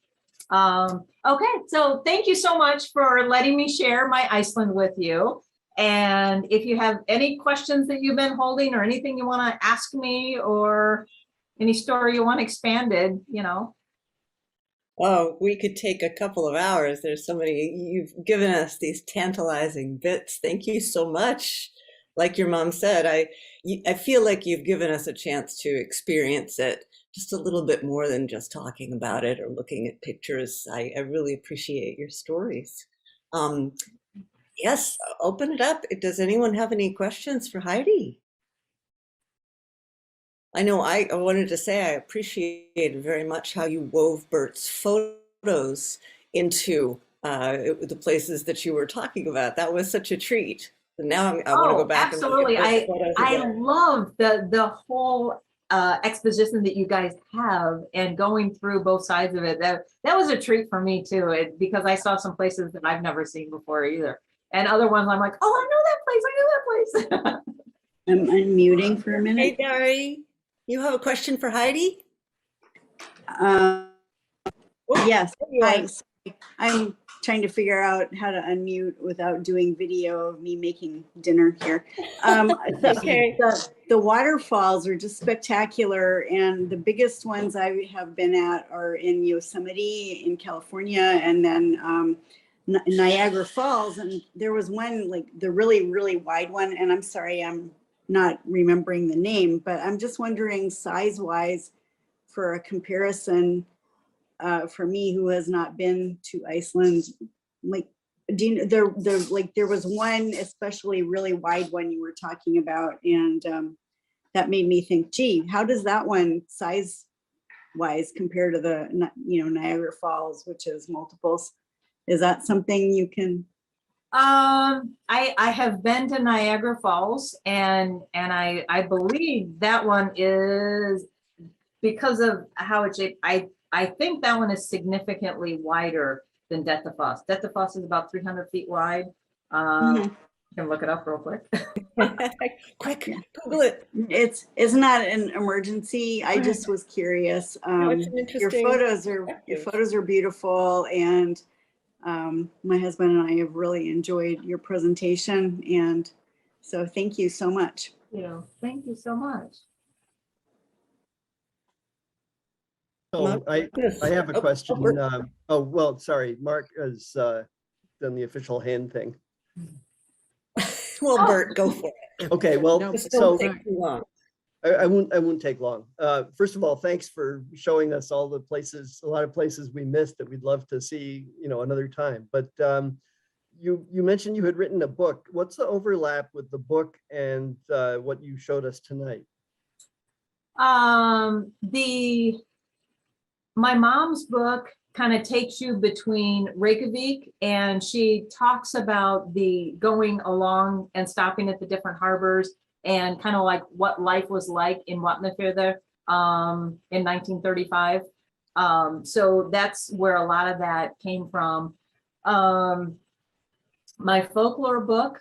Okay, so thank you so much for letting me share my Iceland with you. And if you have any questions that you've been holding or anything you want to ask me or any story you want expanded, you know. Oh, we could take a couple of hours. There's so many. You've given us these tantalizing bits. Thank you so much. Like your mom said, I feel like you've given us a chance to experience it just a little bit more than just talking about it or looking at pictures. I really appreciate your stories. Yes, open it up. Does anyone have any questions for Heidi? I know I wanted to say I appreciated very much how you wove Bert's photos into the places that you were talking about. That was such a treat. And now I want to go back absolutely. and look at photos I again. love the whole exposition that you guys have and going through both sides of it. That was a treat for me too, because I saw some places that I've never seen before either. And other ones I'm like, oh, I know that place. I know that place. I'm unmuting for a minute. Hey, Dari, you have a question for Heidi? Yes, there you are. I'm trying to figure out how to unmute without doing video of me making dinner here. Okay. The waterfalls are just spectacular, and the biggest ones I have been at are in Yosemite in California, and then Niagara Falls. And there was one, like the really, really wide one, and I'm sorry, I'm not remembering the name, but I'm just wondering size-wise for a comparison for me who has not been to Iceland, like there was one especially really wide one you were talking about, and that made me think, gee, how does that one size wise compare to the Niagara Falls, which is multiples? Is that something you can? I have been to Niagara Falls, and I believe that one is, because of how it's shaped, I think that one is significantly wider than Dettifoss. Dettifoss is about 300 feet wide. You can look it up real quick. Quick, Google it. It's not an emergency. I just was curious. No, it's an interesting your photos are beautiful, and my husband and I have really enjoyed your presentation, and so thank you so much. Thank you so much. So I have a question. Well, sorry, Mark has done the official hand thing. Well, Bert, go for it. Okay, well, This so don't take too long. I won't take long. First of all, thanks for showing us all the places, a lot of places we missed that we'd love to see, another time. But you mentioned you had written a book. What's the overlap with the book and what you showed us tonight? My mom's book kind of takes you between Reykjavik, and she talks about the going along and stopping at the different harbors and kind of like what life was like in Vatnafjörður in 1935. So that's where a lot of that came from. My folklore book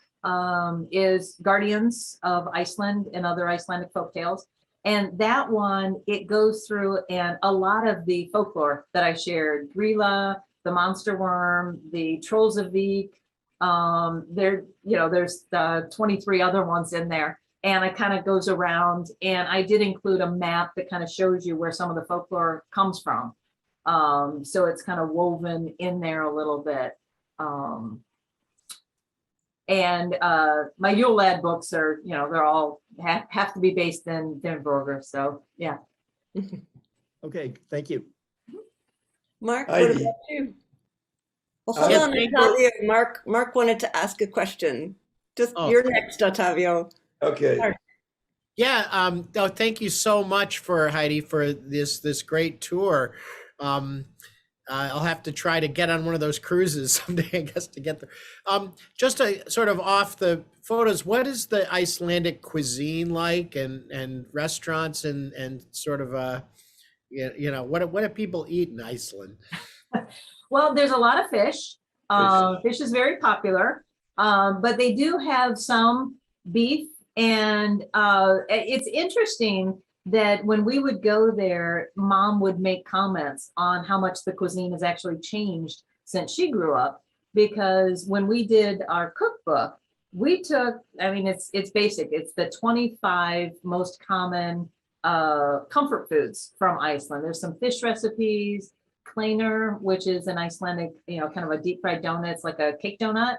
is Guardians of Iceland and Other Icelandic Folktales. And that one, it goes through and a lot of the folklore that I shared, Grilla, the monster worm, the trolls of Vik, there's the 23 other ones in there. And it kind of goes around, and I did include a map that kind of shows you where some of the folklore comes from. So it's kind of woven in there a little bit. And my Yule Lad books are, they're all have to be based in Denver. So yeah. Okay, thank you. Mark, what Heidi. about you? Well, hold Yes, on, thank you. Ottavio. Mark wanted to ask a question. Just Oh. you're next, Ottavio. Okay. Yeah, no, thank you so much for Heidi for this great tour. I'll have to try to get on one of those cruises someday, I guess, to get there. Just a sort of off the photos, what is the Icelandic cuisine like, and restaurants, and sort of what do people eat in Iceland? Well, there's a lot of fish. Fish is very popular, but they do have some beef. And it's interesting that when we would go there, Mom would make comments on how much the cuisine has actually changed since she grew up. Because when we did our cookbook, we took, it's basic. It's the 25 most common comfort foods from Iceland. There's some fish recipes, kleiner, which is an Icelandic, kind of a deep fried donut. It's like a cake donut.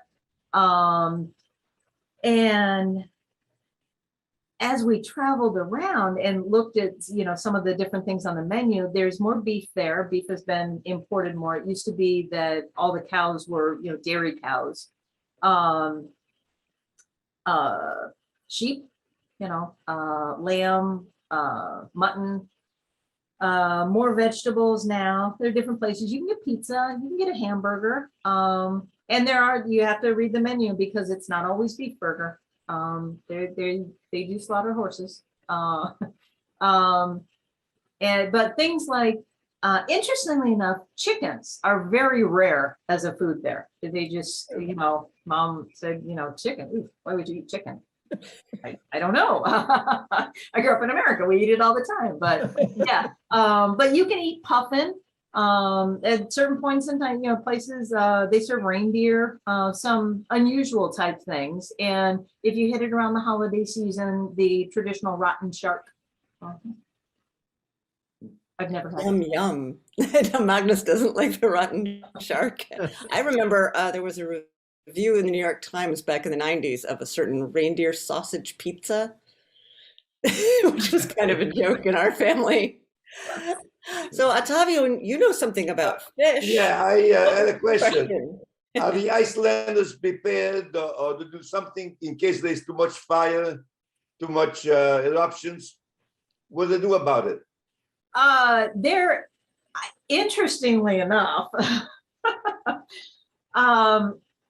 And as we traveled around and looked at, some of the different things on the menu, there's more beef there. Beef has been imported more. It used to be that all the cows were, dairy cows. Sheep, lamb, mutton, more vegetables now. There are different places. You can get pizza, you can get a hamburger. And you have to read the menu because it's not always beef burger. They do slaughter horses. But things like, interestingly enough, chickens are very rare as a food there. They just, Mom said, chicken, ooh, why would you eat chicken? I don't know. I grew up in America. We eat it all the time, but yeah. But you can eat puffin. At certain points in time, places, they serve reindeer, some unusual type things. And if you hit it around the holiday season, the traditional rotten shark. I've never had it. Yum. Magnus doesn't like the rotten shark. I remember there was a review in the New York Times back in the 90s of a certain reindeer sausage pizza, which was kind of a joke in our family. So Ottavio, you know something about fish. Yeah, I had a question. Are the Icelanders prepared or to do something in case there's too much fire, too much eruptions? What do they do about it? They're, interestingly enough,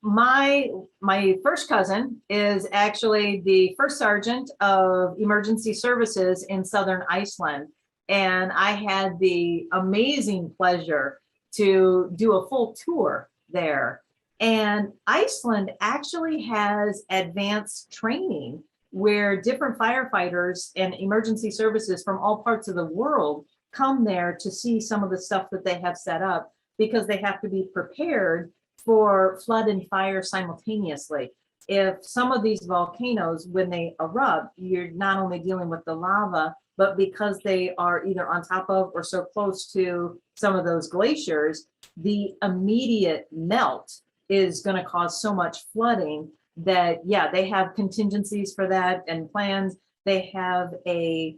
my first cousin is actually the first sergeant of emergency services in southern Iceland. And I had the amazing pleasure to do a full tour there. And Iceland actually has advanced training where different firefighters and emergency services from all parts of the world come there to see some of the stuff that they have set up, because they have to be prepared for flood and fire simultaneously. If some of these volcanoes, when they erupt, you're not only dealing with the lava, but because they are either on top of or so close to some of those glaciers, the immediate melt is going to cause so much flooding that, yeah, they have contingencies for that and plans. They have a,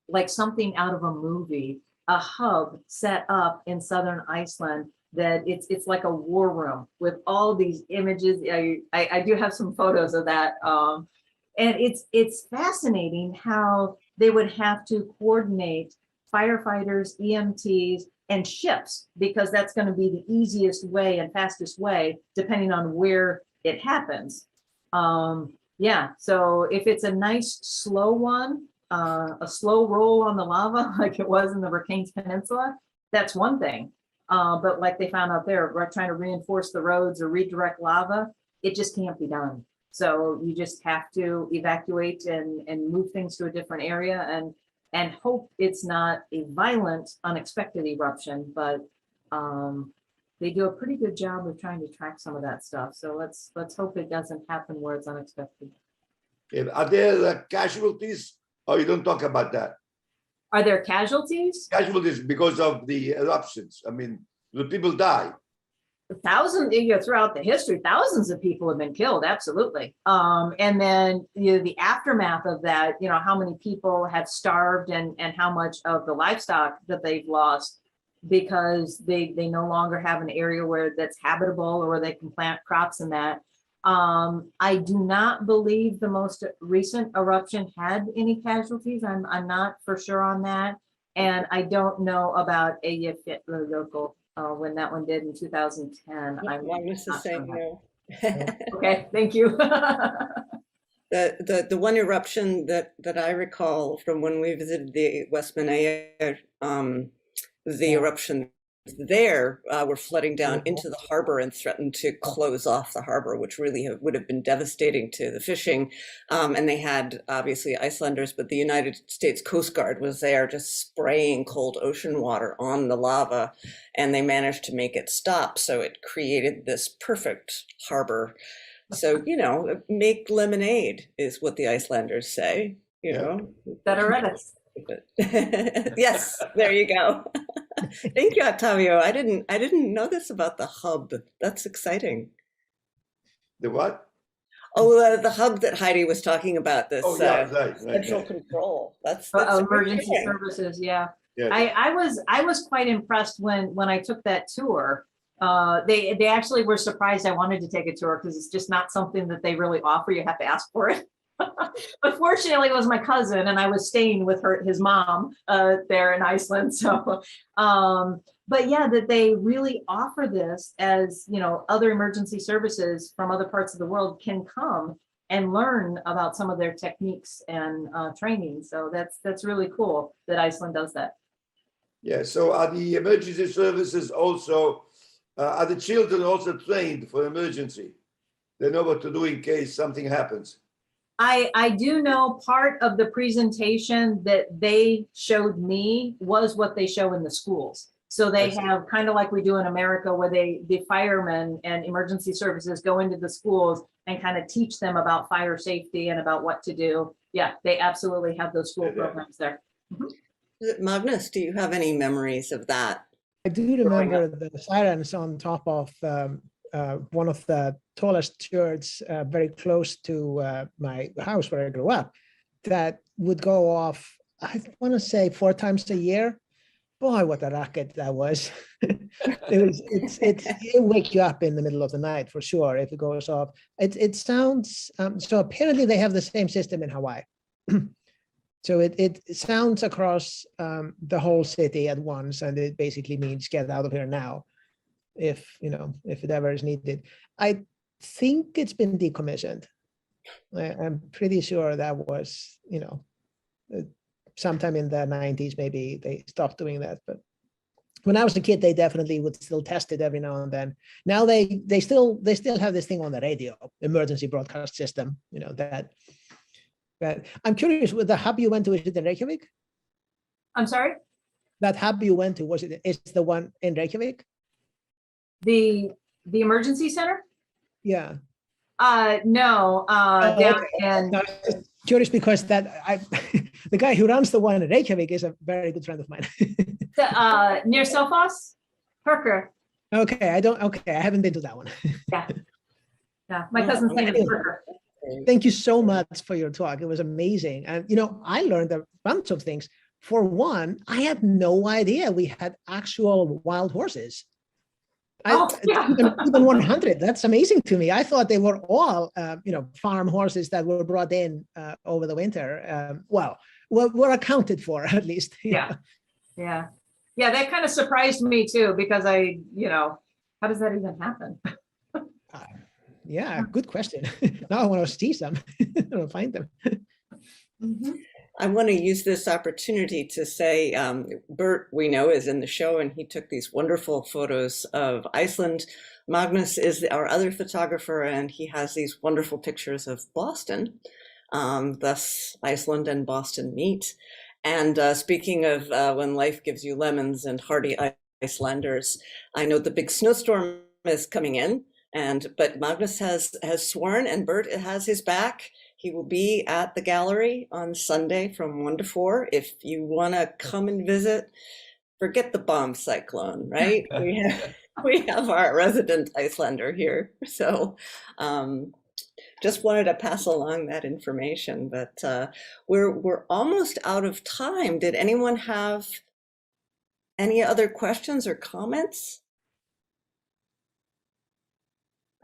like something out of a movie, a hub set up in southern Iceland that it's like a war room with all these images. I do have some photos of that. And it's fascinating how they would have to coordinate firefighters, EMTs, and ships, because that's going to be the easiest way and fastest way, depending on where it happens. Yeah, so if it's a nice slow one, a slow roll on the lava, like it was in the Hurricanes Peninsula, that's one thing. But like they found out there, we're trying to reinforce the roads or redirect lava, it just can't be done. So you just have to evacuate and move things to a different area and hope it's not a violent, unexpected eruption, but they do a pretty good job of trying to track some of that stuff. So let's hope it doesn't happen where it's unexpected. Are there casualties, or you don't talk about that? Are there casualties? Casualties because of the eruptions. I mean, the people die. Thousands, throughout the history, thousands of people have been killed, absolutely. And then the aftermath of that, how many people have starved and how much of the livestock that they've lost because they no longer have an area where that's habitable or where they can plant crops and that. I do not believe the most recent eruption had any casualties. I'm not for sure on that. And I don't know about Heidi Herman, when that one did in 2010. I was the same. No. Okay, thank you. The one eruption that I recall from when we visited the Westman Ieda, the eruption there were flooding down into the harbor and threatened to close off the harbor, which really would have been devastating to the fishing. And they had obviously Icelanders, but the United States Coast Guard was there just spraying cold ocean water on the lava, and they managed to make it stop. So it created this perfect harbor. So, make lemonade is what the Icelanders say, Better at us. Yes, there you go. Thank you, Octavio. I didn't know this about the hub. That's exciting. The what? Oh, the hub that Heidi was talking about. This right. central control. That's Emergency amazing. services. Yeah. Yeah. I was quite impressed when I took that tour. They actually were surprised I wanted to take a tour because it's just not something that they really offer. You have to ask for it. But fortunately, it was my cousin, and I was staying with his mom there in Iceland. So, but yeah, that they really offer this as other emergency services from other parts of the world can come and learn about some of their techniques and training. So that's really cool that Iceland does that. Yeah. So are the emergency services also? Are the children also trained for emergency? They know what to do in case something happens. I do know part of the presentation that they showed me was what they show in the schools. So they have kind of like we do in America, where the firemen and emergency services go into the schools and kind of teach them about fire safety and about what to do. Yeah, they absolutely have those school programs there. Mm-hmm. Magnus, do you have any memories of that? I do remember the sirens on top of one of the tallest churches very close to my house where I grew up, that would go off, I want to say 4 times a year. Boy, what a racket that was. It wake you up in the middle of the night for sure if it goes off. It sounds, so apparently they have the same system in Hawaii. So it sounds across the whole city at once, and it basically means get out of here now, if it ever is needed. I think it's been decommissioned. I'm pretty sure that was, sometime in the 90s, maybe they stopped doing that. But when I was a kid, they definitely would still test it every now and then. Now they still have this thing on the radio, emergency broadcast system, that I'm curious, with the hub you went to, is it in Reykjavik? I'm sorry? That hub you went to, is the one in Reykjavik? The emergency center? Yeah. No, down in. No, curious because the guy who runs the one in Reykjavik is a very good friend of mine. Near Selfoss, Perker. Okay, I haven't been to that one. Yeah, my cousin's name is Perker. Thank you so much for your talk. It was amazing. And, I learned a bunch of things. For one, I had no idea we had actual wild horses. Even 100. That's amazing to me. I thought they were all, farm horses that were brought in over the winter. Were accounted for, at least. Yeah. Yeah. Yeah, that kind of surprised me too, because how does that even happen? Yeah, good question. Now I want to see some. I want to find them. I want to use this opportunity to say, Bert, we know, is in the show, and he took these wonderful photos of Iceland. Magnus is our other photographer, and he has these wonderful pictures of Boston. Thus, Iceland and Boston meet. And speaking of when life gives you lemons and hardy Icelanders, I know the big snowstorm is coming in, but Magnus has sworn, and Bert has his back. He will be at the gallery on Sunday from 1 to 4. If you want to come and visit, forget the bomb cyclone, right? We have our resident Icelander here. So just wanted to pass along that information, but we're almost out of time. Did anyone have any other questions or comments?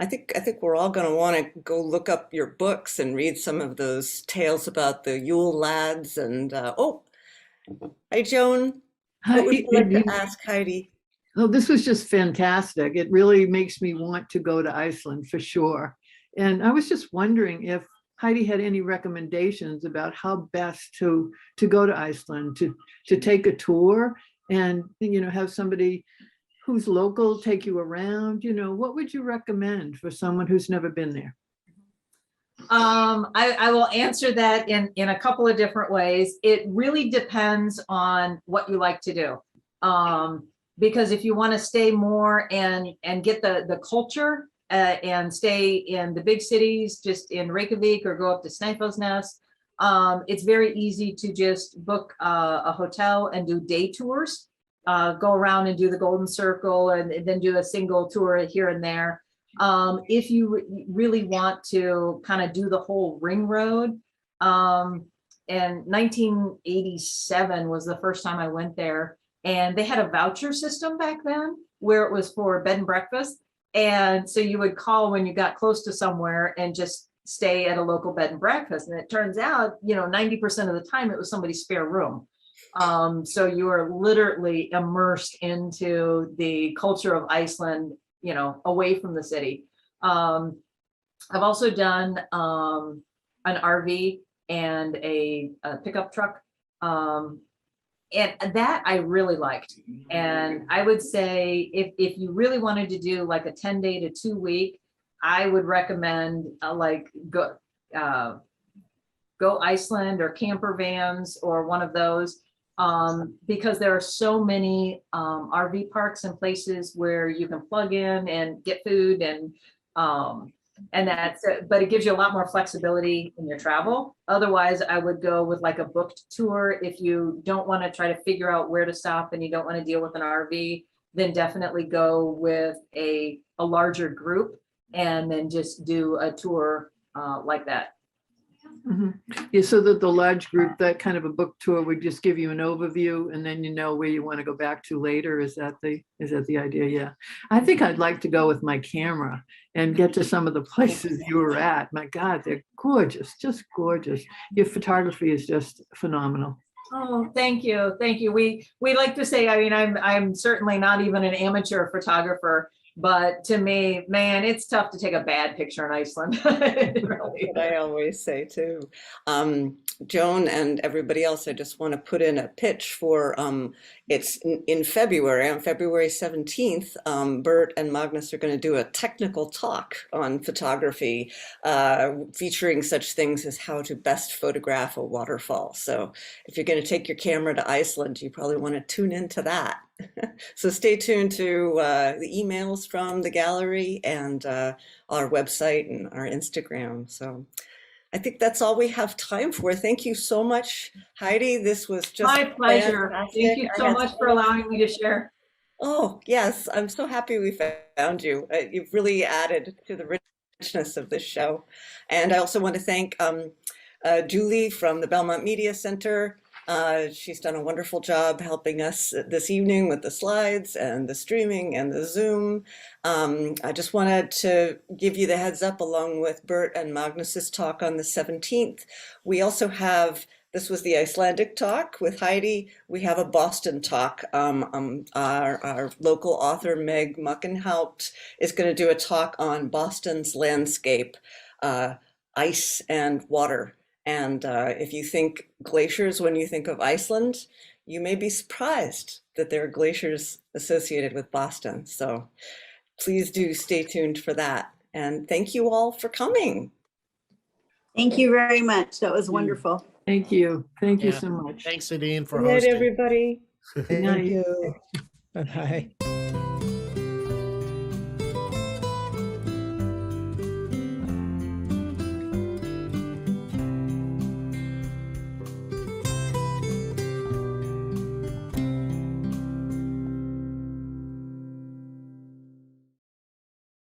I think we're all going to want to go look up your books and read some of those tales about the Yule lads. And hi, Joan. What would you like to ask Heidi? Oh, this was just fantastic. It really makes me want to go to Iceland for sure. And I was just wondering if Heidi had any recommendations about how best to go to Iceland, to take a tour and have somebody who's local take you around. What would you recommend for someone who's never been there? I will answer that in a couple of different ways. It really depends on what you like to do. Because if you want to stay more and get the culture and stay in the big cities, just in Reykjavik or go up to Snæfellsnes, it's very easy to just book a hotel and do day tours. Go around and do the Golden Circle and then do a single tour here and there. If you really want to kind of do the whole ring road, and 1987 was the first time I went there, and they had a voucher system back then where it was for bed and breakfast. And so you would call when you got close to somewhere and just stay at a local bed and breakfast. And it turns out, 90% of the time it was somebody's spare room. So you are literally immersed into the culture of Iceland, away from the city. I've also done an RV and a pickup truck. And that I really liked. And I would say if you really wanted to do like a 10-day to 2-week, I would recommend go Iceland or camper vans or one of those. Because there are so many RV parks and places where you can plug in and get food and that's it. But it gives you a lot more flexibility in your travel. Otherwise, I would go with like a booked tour. If you don't want to try to figure out where to stop and you don't want to deal with an RV, then definitely go with a larger group and then just do a tour like that. Mm-hmm. Yeah, so that the large group, that kind of a book tour would just give you an overview and then where you want to go back to later. Is that the idea? Yeah. I think I'd like to go with my camera and get to some of the places you were at. My God, they're gorgeous, just gorgeous. Your photography is just phenomenal. Oh, thank you. Thank you. We like to say, I'm certainly not even an amateur photographer, but to me, man, it's tough to take a bad picture in Iceland. Really. What I always say too. Joan and everybody else, I just want to put in a pitch for, it's in February, on February 17th, Bert and Magnus are going to do a technical talk on photography, featuring such things as how to best photograph a waterfall. So if you're going to take your camera to Iceland, you probably want to tune into that. So stay tuned to the emails from the gallery and our website and our Instagram. So I think that's all we have time for. Thank you so much, Heidi. This was just my pleasure. fantastic. Thank you so much for allowing me to share. Oh, yes. I'm so happy we found you. You've really added to the richness of this show. And I also want to thank Julie from the Belmont Media Center. She's done a wonderful job helping us this evening with the slides and the streaming and the Zoom. I just wanted to give you the heads up along with Bert and Magnus's talk on the 17th. We also have This was the Icelandic talk with Heidi. We have a Boston talk. Our local author, Meg Muckenhaupt, is going to do a talk on Boston's landscape, ice and water. And if you think glaciers when you think of Iceland, you may be surprised that there are glaciers associated with Boston. So please do stay tuned for that. And thank you all for coming. Thank you very much. That was wonderful. Thank you. Thank you Yeah. so much. Thanks, Adine, for Good night, hosting. everybody. Good night. Thank you. Bye-bye.